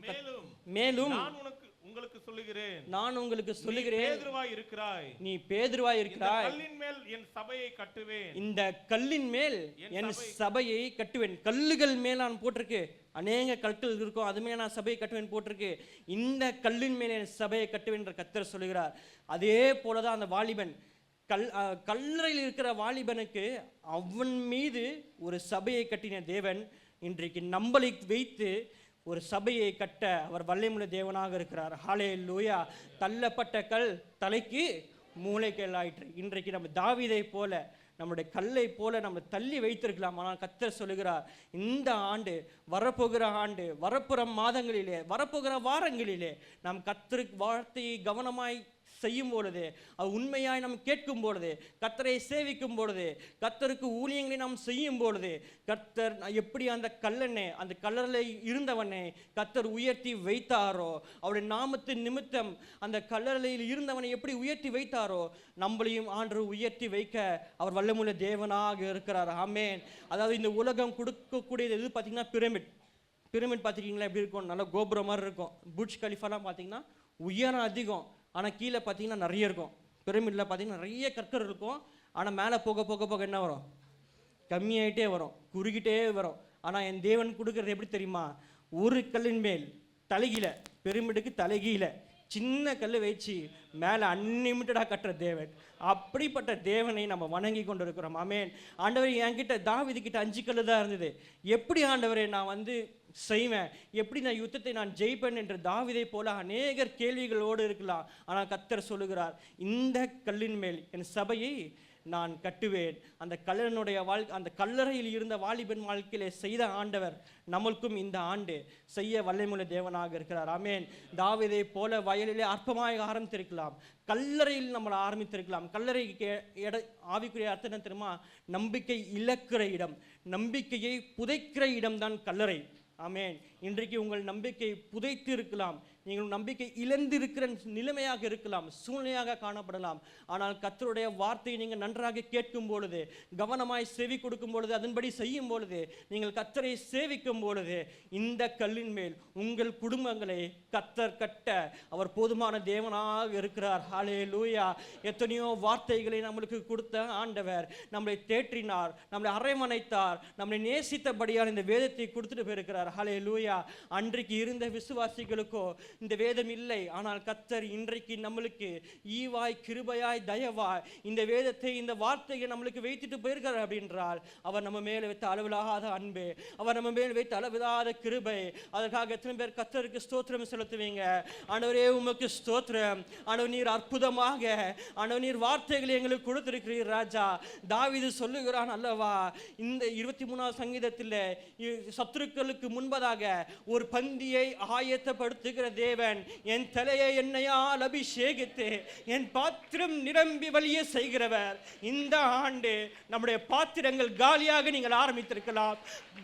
மேலும் உங்களுக்கு சொல்லுகிறேன், நான் உங்களுக்கு சொல்லுகிறேன், பேதுருவாய் இருக்கிறாய், நீ பேதுருவாய் இருக்கிறாய், கல்லின் மேல் என் சபையை கட்டுவேன், இந்த கல்லின் மேல் என் சபையை கட்டுவேன். கல்லுகள் மேல் நான் போட்டிருக்கு, அநேக கற்கள் இருக்கும், அது மேலே நான் சபையை கட்டுவேன் போட்டிருக்கு. இந்த கல்லின் மேல் என் சபையை கட்டுவேன் என்று கர்த்தர் சொல்லுகிறார். அதே போலதான் அந்த வாலிபன், கல்லறையில் இருக்கிற வாலிபனுக்கு அவன் மீது ஒரு சபையை கட்டின தேவன் இன்றைக்கு நம்மளை வைத்து ஒரு சபையை கட்ட அவர் வல்லமையுள்ள தேவனாக இருக்கிறார். ஹல்லேலூயா. தள்ளப்பட்ட கல் தலைக்கு மூளைக்கல் ஆயிற்று. இன்றைக்கு நம்ம தாவீதை போல, நம்முடைய கல்லை போல நம்ம தள்ளி வைத்திருக்கலாம். ஆனால் கர்த்தர் சொல்லுகிறார், இந்த ஆண்டு, வரப்போகிற ஆண்டு, வரப்புற மாதங்களிலே, வரப்போகிற வாரங்களிலே நாம் கர்த்தருக்கு வார்த்தையை கவனமாய் செய்யும் பொழுது, அது உண்மையாய் நாம் கேட்கும் பொழுது, கர்த்தரை சேவிக்கும் பொழுது, கர்த்தருக்கு ஊழியங்களை நாம் செய்யும் பொழுது, கர்த்தர் எப்படி அந்த கல்லனை, அந்த கல்லறை இருந்தவனை கர்த்தர் உயர்த்தி வைத்தாரோ, அவருடைய நாமத்தின் நிமித்தம் அந்த கல்லறையில் இருந்தவனை எப்படி உயர்த்தி வைத்தாரோ, நம்மளையும் ஆண்டவர் உயர்த்தி வைக்க அவர் வல்லமுள்ள தேவனாக இருக்கிறார். ஆமென். அதாவது இந்த உலகம் கொடுக்கக்கூடியது எது பார்த்தீங்கன்னா பிரமிட். பிரமிட் பார்த்துருக்கீங்களா எப்படி இருக்கும்? நல்ல கோபுரம் மாதிரி இருக்கும். புர்ஜ் கலிஃபாலாம் பார்த்தீங்கன்னா உயரம் அதிகம், ஆனால் கீழே பார்த்தீங்கன்னா நிறைய இருக்கும். பிரமிடில் பார்த்தீங்கன்னா நிறைய கற்கள் இருக்கும், ஆனால் மேலே போக போக போக என்ன வரும்? கம்மியாயிட்டே வரும், குறுகிட்டே வரும். ஆனால் என் தேவன் கொடுக்கறது எப்படி தெரியுமா? ஒரு கல்லின் மேல் தலைகீழ, பிரமிடுக்கு தலைகீழ சின்ன கல் வச்சு மேலே அன்லிமிட்டடாக கட்டுற தேவன். அப்படிப்பட்ட தேவனை நம்ம வணங்கி கொண்டு இருக்கிறோம். ஆமென். ஆண்டவர் என்கிட்ட தாவீதுகிட்ட 5 கல் தான் இருந்தது. எப்படி ஆண்டவரே நான் செய்வேன், எப்படி நான் யுத்தத்தை நான் ஜெயிப்பேன் என்று தாவீதை போல அநேகர் கேள்விகளோடு இருக்கலாம். ஆனால் கர்த்தர் சொல்லுகிறார், இந்த கல்லின் மேல் என் சபையை நான் கட்டுவேன். அந்த கல்லனுடைய அந்த கல்லறையில் இருந்த வாலிபன் வாழ்க்கையிலே செய்த ஆண்டவர் நம்மளுக்கும் இந்த ஆண்டு செய்ய வல்லமையுள்ள தேவனாக இருக்கிறார். ஆமென். தாவீதை போல வயலிலே அற்பமாக ஆரம்பித்திருக்கலாம், கல்லறையில் நம்மளை ஆரம்பித்திருக்கலாம். கல்லறைக்கு ஆவிக்குரிய அர்த்தம் என்ன தெரியுமா? நம்பிக்கை இழக்கிற இடம், நம்பிக்கையை புதைக்கிற இடம்தான் கல்லறை. ஆமென். இன்றைக்கு உங்கள் நம்பிக்கை புதைத்து இருக்கலாம், நீங்கள் நம்பிக்கை இழந்திருக்கிற நிலைமையாக இருக்கலாம், சூழ்நிலையாக காணப்படலாம். ஆனால் கர்த்தருடைய வார்த்தையை நீங்கள் நன்றாக கேட்கும் பொழுது, கவனமாய் செவி கொடுக்கும் பொழுது, அதன்படி செய்யும் பொழுது, நீங்கள் கர்த்தரை சேவிக்கும் பொழுது, இந்த கல்லின் மேல் உங்கள் குடும்பங்களை கர்த்தர் கட்ட அவர் போதுமான தேவனாக இருக்கிறார். ஹல்லேலூயா. எத்தனையோ வார்த்தைகளை நம்மளுக்கு கொடுத்த ஆண்டவர் நம்மளை தேற்றினார், நம்மளை அரவணைத்தார், நம்மளை நேசித்தபடியால் இந்த வேதத்தை கொடுத்துட்டு போயிருக்கிறார். ஹல்லேலூயா. அன்றைக்கு இருந்த விசுவாசிகளுக்கோ இந்த வேதம் இல்லை, ஆனால் கர்த்தர் இன்றைக்கு நம்மளுக்கு ஈவாய், கிருபையாய், தயவாய் இந்த வேதத்தை, இந்த வார்த்தையை நம்மளுக்கு வைத்துட்டு போயிருக்கிறார். அப்படின்றால் அவர் நம்ம மேலே வைத்த அளவில்லாத அன்பு, அவர் நம்ம மேல் வைத்த அளவில்லாத கிருபை. அதற்காக எத்தனை பேர் கர்த்தருக்கு ஸ்தோத்திரம் செலுத்துவீங்க? ஆண்டவரே உமக்கு ஸ்தோத்திரம். ஆண்டவர் நீர் அற்புதமாக, ஆண்டவர் நீர் வார்த்தைகளை எங்களுக்கு கொடுத்திருக்கிறீர் ராஜா. தாவீது சொல்லுகிறான் அல்லவா, இந்த 23ஆம் சங்கீதத்தில் சத்துருக்களுக்கு முன்பதாக ஒரு பந்தியை ஆயத்தப்படுத்துகிற தேவன், என் தலையை எண்ணெயால் அபிஷேகித்து என் பாத்திரம் நிரம்பி வழிய செய்கிறவர். இந்த ஆண்டு நம்முடைய பாத்திரங்கள் காலியாக நீங்கள் ஆரம்பித்திருக்கலாம்.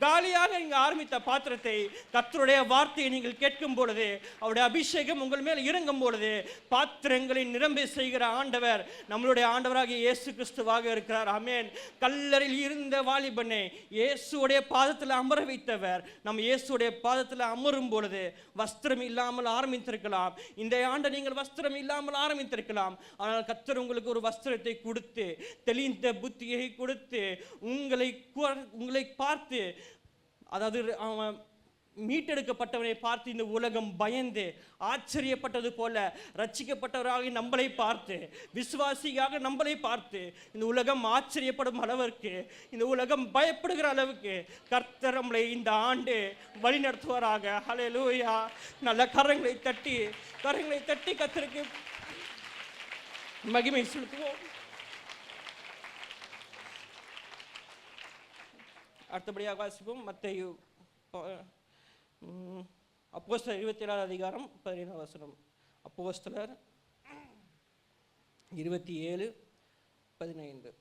காலியாக நீங்கள் ஆரம்பித்த பாத்திரத்தை கர்த்தருடைய வார்த்தையை நீங்கள் கேட்கும் பொழுது, அவருடைய அபிஷேகம் உங்கள் மேல் இறங்கும் பொழுது, பாத்திரங்களை நிரம்பி செய்கிற ஆண்டவர் நம்மளுடைய ஆண்டவராகிய இயேசு கிறிஸ்துவாக இருக்கிறார். ஆமென். கல்லறையில் இருந்த வாலிபனை இயேசுடைய பாதத்தில் அமர வைத்தவர் நம்ம இயேசுடைய பாதத்தில் அமரும் பொழுது வஸ்திரம் இல்லாமல் ஆரம்பித்திருக்கலாம். இந்த ஆண்டு நீங்கள் வஸ்திரம் இல்லாமல் ஆரம்பித்திருக்கலாம். ஆனால் கர்த்தர் உங்களுக்கு ஒரு வஸ்திரத்தை கொடுத்து, தெளிந்த புத்தியை கொடுத்து, உங்களை பார்த்து, அதாவது மீட்டெடுக்கப்பட்டவனை பார்த்து இந்த உலகம் பயந்து ஆச்சரியப்பட்டது போல, ரட்சிக்கப்பட்டவராக நம்மளை பார்த்து, விசுவாசியாக நம்மளை பார்த்து இந்த உலகம் ஆச்சரியப்படும் அளவிற்கு, இந்த உலகம் பயப்படுகிற அளவுக்கு கர்த்தர் நம்மளை இந்த ஆண்டு வழி நடத்துவாராக. ஹல்லேலூயா. நல்ல கரங்களை தட்டி கர்த்தருக்கு மகிமை செலுத்துவோம். அடுத்தபடியாக வாசிப்போம். மத்தேயு அப்போஸ்தலர் 27 அதிகாரம் 17 வசனம். அப்போஸ்தலர் 27:15.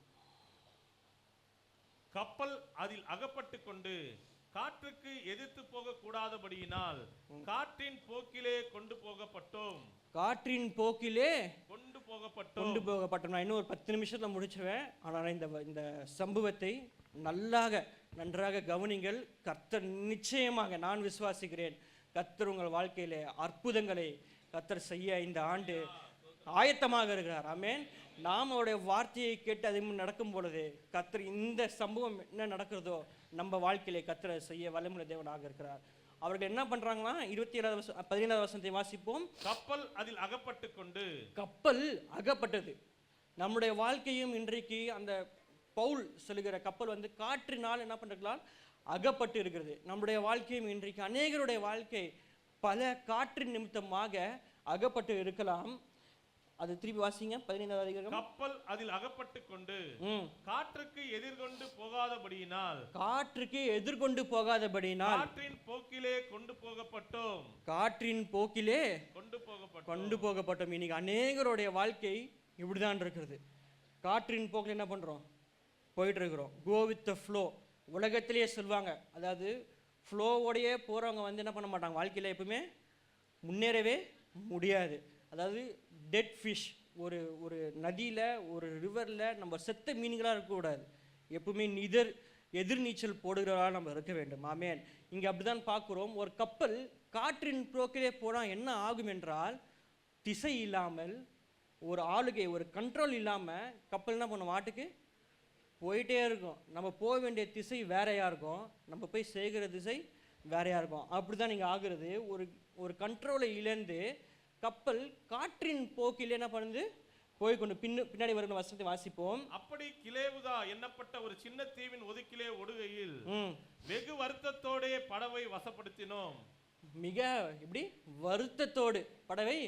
கப்பல் அதில் அகப்பட்டு கொண்டு காற்றுக்கு எதிர்த்து போக கூடாதபடியினால் காற்றின் போக்கிலே கொண்டு போகப்பட்டோம். காற்றின் போக்கிலே கொண்டு போகப்பட்டோம். நான் இன்னும் ஒரு 10 நிமிஷத்துல முடிச்சுவேன். ஆனால் இந்த சம்பவத்தை நன்றாக கவனிங்கள். கர்த்தர் நிச்சயமாக, நான் விசுவாசிக்கிறேன், கர்த்தர் உங்கள் வாழ்க்கையிலே அற்புதங்களை கர்த்தர் செய்ய இந்த ஆண்டு ஆயத்தமாக இருக்கிறார். ஆமென். நாம் அவருடைய வார்த்தையை கேட்டு அது நடக்கும் பொழுது கர்த்தர் இந்த சம்பவம் என்ன நடக்கிறதோ நம்ம வாழ்க்கையிலே கர்த்தர் செய்ய வல்லமையுள்ள தேவனாக இருக்கிறார். அவர்கள் என்ன பண்றாங்கன்னா 17 வசனத்தை வாசிப்போம். கப்பல் அதில் அகப்பட்டு கொண்டு. கப்பல் அகப்பட்டது. நம்முடைய வாழ்க்கையும் இன்றைக்கு அந்த பவுல் சொல்லுகிற கப்பல் வந்து காற்றினால் என்ன பண்றாங்களா அகப்பட்டு இருக்கிறது. நம்முடைய வாழ்க்கையும் இன்றைக்கு அநேகருடைய வாழ்க்கை பல காற்று நிமித்தமாக அகப்பட்டு இருக்கலாம். அது திருப்பி வாசிங்க. 15வது அதிகாரம். கப்பல் அதில் அகப்பட்டு கொண்டு காற்றுக்கு எதிர்கொண்டு போகாதபடியினால் காற்றின் போக்கிலே கொண்டு போகப்பட்டோம். இன்னைக்கு அநேகருடைய வாழ்க்கை இப்படிதான் இருக்கிறது. காற்றின் போக்கில் என்ன பண்றோம்? போயிட்டு இருக்கிறோம். Go with the flow. உலகத்திலேயே சொல்லுவாங்க, அதாவது ஃப்ளோவோடையே போறவங்க வந்து என்ன பண்ண மாட்டாங்க, வாழ்க்கையில எப்பவுமே முன்னேறவே முடியாது. அதாவது டெட் ஃபிஷ், ஒரு நதியில், ஒரு ரிவரில் நம்ம செத்த மீன்களாக இருக்கக்கூடாது. எப்பவுமே எதிர்நீச்சல் போடுகிறவர்களாக நம்ம இருக்க வேண்டும். ஆமென். இங்கே அப்படிதான் பார்க்குறோம். ஒரு கப்பல் காற்றின் போக்கிலே போனால் என்ன ஆகும் என்றால், திசை இல்லாமல், ஒரு ஆளுகை, ஒரு கண்ட்ரோல் இல்லாமல் கப்பல் என்ன பண்ணும், வாட்டுக்கு போயிட்டே இருக்கும். நம்ம போக வேண்டிய திசை வேறையாக இருக்கும், நம்ம போய் செய்கிற திசை வேறையாக இருக்கும். அப்படி தான் நீங்கள் ஆகுறது. ஒரு கண்ட்ரோலை இழந்து கப்பல் காற்றின் போக்கில் என்ன பண்ணுது, போய்கொண்டு பின்னாடி வருகிற வசனத்தை வாசிப்போம். அப்படி கிலேவுதா எண்ணப்பட்ட ஒரு சின்ன தீவின் ஒதுக்கிலே ஒடுகையில் வெகு வருத்தத்தோட படவை வசப்படுத்தினோம். மிக இப்படி வருத்தத்தோடு படவை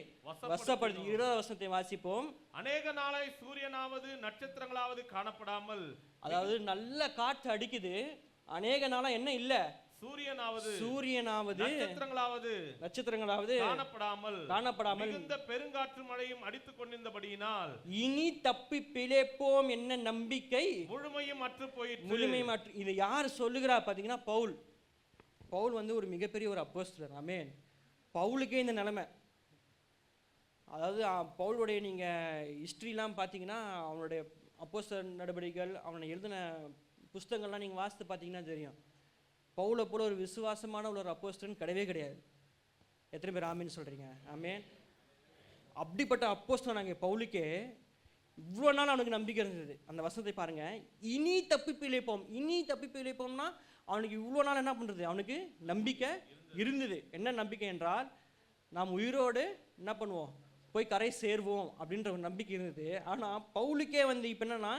வசப்படுத்தி 20வது வசனத்தை வாசிப்போம். அநேக நாளை சூரியனாவது நட்சத்திரங்களாவது காணப்படாமல். அதாவது நல்ல காற்று அடிக்குது, அநேக நாளா என்ன இல்ல, சூரியனாவது நட்சத்திரங்களாவது காணப்படாமல் இந்த பெருங்காற்று மழையும் அடித்துக் கொண்டிருந்தபடியினால் இனி தப்பி பிழைப்போம் என்ன நம்பிக்கை முழுமையும் அற்று போயிற்று. இது யார் சொல்லுகிறா பாத்தீங்கன்னா பவுல் வந்து ஒரு மிகப்பெரிய ஒரு அப்போஸ்தலர். ஆமென். பவுலுக்கே இந்த நிலைமை. அதாவது பவுலுடைய நீங்க ஹிஸ்டரிலாம் பார்த்தீங்கன்னா, அவனுடைய அப்போஸ்தலர் நடவடிக்கைகள், அவனை எழுதின புஸ்தகங்கள்லாம் நீங்க வாசித்து பார்த்தீங்கன்னா தெரியும். பவுலை போல ஒரு விசுவாசமான ஒரு அப்போஸ்தலன் கிடையவே கிடையாது. எத்தனை பேர் ஆமீன் சொல்றீங்க? ஆமென். அப்படிப்பட்ட அப்போஸ்தலன் நாங்கள் பவுலுக்கே இவ்வளோ நாள் அவனுக்கு நம்பிக்கை இருந்தது. அந்த வசனத்தை பாருங்க. இனி தப்பி பிழைப்போம்னா அவனுக்கு இவ்வளோ நாள் என்ன பண்ணுறது, அவனுக்கு நம்பிக்கை இருந்தது. என்ன நம்பிக்கை என்றால், நாம் உயிரோடு என்ன பண்ணுவோம், போய் கரை சேர்வோம் அப்படின்ற ஒரு நம்பிக்கை இருந்தது. ஆனால் பவுலுக்கே வந்து இப்போ என்னன்னா,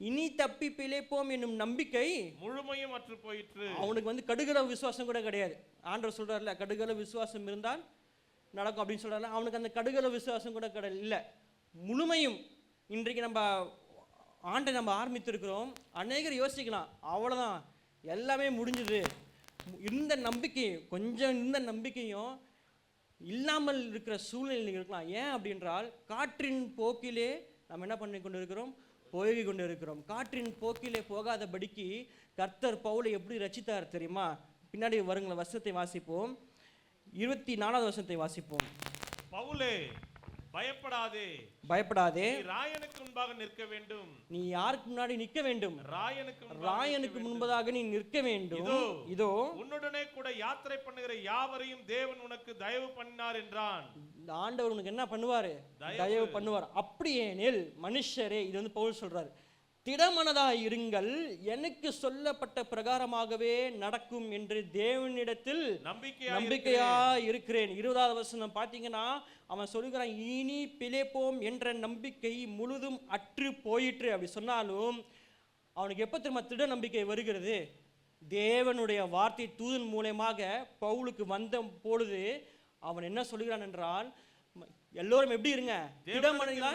இனி தப்பி பிழைப்போம் என்னும் நம்பிக்கை முழுமையும் அற்று போயிற்று. அவனுக்கு வந்து கடுகளவு விசுவாசம் கூட கிடையாது. ஆண்டவர் சொல்றாருல, கடுகளவு விசுவாசம் இருந்தால் நடக்கும் அப்படின்னு சொல்றாருல, அவனுக்கு அந்த கடுகளவு விசுவாசம் கூட இல்லை. முழுமையும் இன்றைக்கு நம்ம ஆண்டை நம்ம ஆரம்பித்திருக்கிறோம். அநேகர் யோசிக்கலாம், அவ்வளோதான் எல்லாமே முடிஞ்சது, இருந்த நம்பிக்கையும் இல்லாமல் இருக்கிற சூழ்நிலை இருக்கலாம். ஏன் அப்படின்றால், காற்றின் போக்கிலே நம்ம என்ன பண்ணி கொண்டு இருக்கிறோம், போய் கொண்டு இருக்கிறோம். காற்றின் போக்கிலே போகாதபடிக்கு கர்த்தர் பவுலை எப்படி ரட்சித்தார் தெரியுமா? பின்னாடி வருங்கள வசனத்தை வாசிப்போம். 24வது வசனத்தை வாசிப்போம். பவுலே பயப்படாதே, நீ ராயனுக்கு முன்பாக நிற்க வேண்டும். நீ யாருக்கு முன்னாடி நிற்க வேண்டும்? ராயனுக்கு முன்பதாக நீ நிற்க வேண்டும். இதோ உன்னுடனே கூட யாத்திரை பண்ணுகிற யாவரையும் தேவன் உனக்கு தயவு பண்ணினார் என்றான். ஆண்டவர் உனக்கு என்ன பண்ணுவாரு? தயவு பண்ணுவார். அப்படியேனில் மனுஷரே, இது வந்து பவுல் சொல்றாரு, திடமனதாய் இருங்கள், எனக்கு சொல்லப்பட்ட பிரகாரமாகவே நடக்கும் என்று தேவனிடத்தில் நம்பிக்கையா இருக்கிறேன். 20வது வசனம் பார்த்தீங்கன்னா, அவன் சொல்லுகிறான், இனி பிழைப்போம் என்ற நம்பிக்கை முழுதும் அற்று போயிற்று. அப்படி சொன்னாலும் அவனுக்கு எப்போ திரும்ப திட நம்பிக்கை வருகிறது? தேவனுடைய வார்த்தை தூதன் மூலமாக பவுலுக்கு வந்த பொழுது அவன் என்ன சொல்லுகிறான் என்றால், எல்லோரும் எப்படி இருங்க,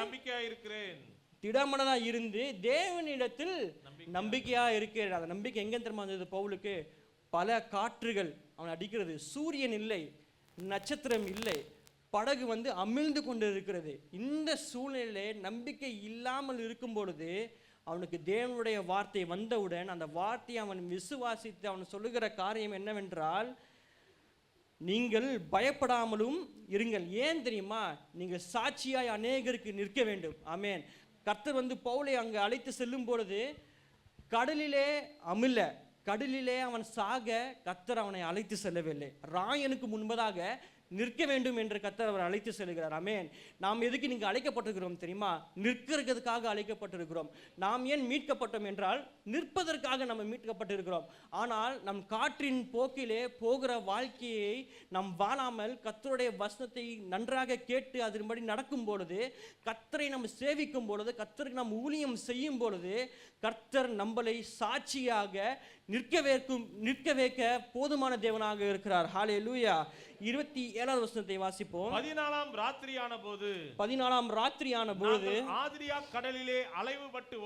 நம்பிக்கையா இருக்கிறேன், திடமனதா இருந்து தேவனிடத்தில் நம்பிக்கையா இருக்கிற. அந்த நம்பிக்கை எங்க தெரியுமா வந்தது பவுலுக்கு? பல காற்றுகள் அவன் அடிக்கிறது, சூரியன் இல்லை, நட்சத்திரம் இல்லை, படகு அமிழ்ந்து கொண்டு இருக்கிறது. இந்த சூழ்நிலையிலே நம்பிக்கை இல்லாமல் இருக்கும் பொழுது அவனுக்கு தேவனுடைய வார்த்தை வந்தவுடன் அந்த வார்த்தையை அவன் விசுவாசித்து அவன் சொல்லுகிற காரியம் என்னவென்றால், நீங்கள் பயப்படாமலும் இருங்கள். ஏன் தெரியுமா? நீங்கள் சாட்சியாய் அநேகருக்கு நிற்க வேண்டும். ஆமென். கர்த்தர் பவுலை அங்கு அழைத்து செல்லும் பொழுது கடலிலே அமிழ, கடலிலே அவன் சாக கர்த்தர் அவனை அழைத்து செல்லவில்லை. ராயனுக்கு முன்பதாக நிற்க வேண்டும் என்று கர்த்தர் அவர் அழைத்து செல்கிறார். ஆமென். நாம் எதுக்கு நீங்க அழைக்கப்பட்டிருக்கிறோம் தெரியுமா? நிற்கிறதுக்காக அழைக்கப்பட்டிருக்கிறோம். நாம் ஏன் மீட்கப்பட்டோம் என்றால் நிற்பதற்காக நம்ம மீட்கப்பட்டிருக்கிறோம். ஆனால் நம் காற்றின் போக்கிலே போகிற வாழ்க்கையை நாம் வாழாமல் கர்த்தருடைய வசனத்தை நன்றாக கேட்டு அதன்படி நடக்கும் பொழுது, கர்த்தரை நம்ம சேவிக்கும் பொழுது, கர்த்தருக்கு நாம் ஊழியம் செய்யும் பொழுது கர்த்தர் நம்மளை சாட்சியாக நிற்க வைக்க போதுமான தேவனாக இருக்கிறார். ஹல்லேலூயா. 27வது வசனத்தை வாசிப்போம். 14ஆம் ராத்திரியான போது ஆதிரியா கடலிலே அலைவுபட்டு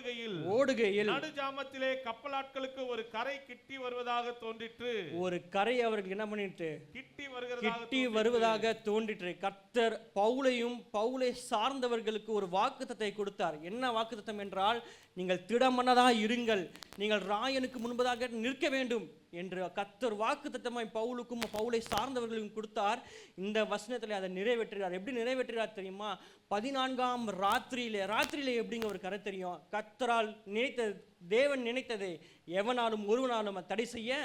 ஓடுகையில் நடுஜாமத்திலே கப்பலாட்களுக்கு ஒரு கரை கிட்டி வருவதாக தோன்றிற்று. ஒரு கரை அவர்களுக்கு என்ன பண்ணிட்டு கிட்டி வருவதாக தோன்றிற்று. கர்த்தர் பவுலையும் பவுலை சார்ந்தவர்களுக்கு ஒரு வாக்குத்தத்தை கொடுத்தார். என்ன வாக்குத்தத்தம் என்றால், நீங்கள் திடமனதா இருங்கள், நீங்கள் ராயனுக்கு முன்பதாக நிற்க வேண்டும் என்று கர்த்தர் வாக்குத்தத்தமாய் பவுலுக்கும் பவுலை சார்ந்தவர்களுக்கும் கொடுத்தார். இந்த வசனத்தில் அதை நிறைவேற்றுகிறார். எப்படி நிறைவேற்றுகிறார் தெரியுமா? 14ஆம் ராத்திரியிலே எப்படிங்க ஒரு கரை தெரியும்? கர்த்தரால் தேவன் நினைத்ததை எவனாலும் ஒருவனாலும் தடை செய்ய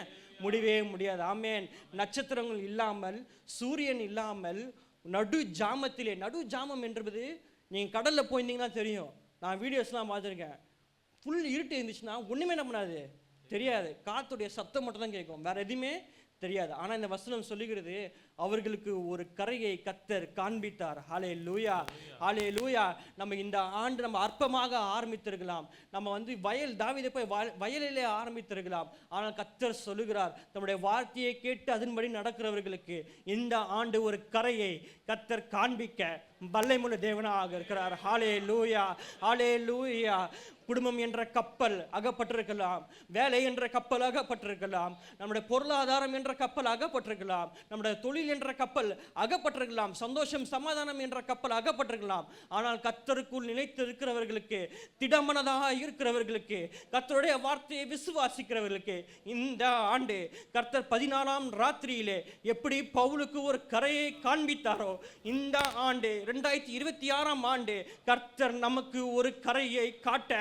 முடியவே முடியாது. ஆமென். நட்சத்திரங்கள் இல்லாமல், சூரியன் இல்லாமல், நடு ஜாமம் என்பது நீங்கள் கடலில் போயிருந்தீங்கன்னா தெரியும். நான் வீடியோஸ்லாம் பார்த்துருக்கேன். ஃபுல் இருட்டு இருந்துச்சுன்னா ஒன்றுமே என்ன பண்ணாது, தெரியாது. காற்றுடைய சத்தம் மட்டும் தான் கேட்கும், வேற எதுவுமே தெரியாது. ஆனால் இந்த வசனம் சொல்லுகிறது, அவர்களுக்கு ஒரு கரையை கர்த்தர் காண்பித்தார். ஹல்லேலூயா, ஹல்லேலூயா. நம்ம இந்த ஆண்டு நம்ம அற்பமாக ஆரம்பித்திருக்கலாம். நம்ம தாவீதை போய் வயலிலே ஆரம்பித்திருக்கலாம். ஆனால் கர்த்தர் சொல்லுகிறார், நம்முடைய வார்த்தையை கேட்டு அதன்படி நடக்கிறவர்களுக்கு இந்த ஆண்டு ஒரு கரையை கர்த்தர் காண்பிக்க வல்லமையுள்ள தேவனாக இருக்கிறார். ஹல்லேலூயா, ஹல்லேலூயா. குடும்பம் என்ற கப்பல் அகப்பட்டிருக்கலாம், வேலை என்ற கப்பல் அகப்பட்டிருக்கலாம், நம்முடைய பொருளாதாரம் என்ற கப்பல் அகப்பட்டிருக்கலாம், நம்முடைய தொழில் என்ற கப்பல் அகப்பட்டிருக்கலாம், சந்தோஷம் சமாதானம் என்ற கப்பல் அகப்பட்டிருக்கலாம். ஆனால் கர்த்தருக்குள் நிலைத்து இருக்கிறவர்களுக்கு, திடமனதாக இருக்கிறவர்களுக்கு, கர்த்தருடைய வார்த்தையை விசுவாசிக்கிறவர்களுக்கு இந்த ஆண்டு கர்த்தர் 14ஆம் ராத்திரியிலே எப்படி பவுலுக்கு ஒரு கரையை காண்பித்தாரோ, இந்த ஆண்டு 2026ஆம் ஆண்டு கர்த்தர் நமக்கு ஒரு கரையை காட்ட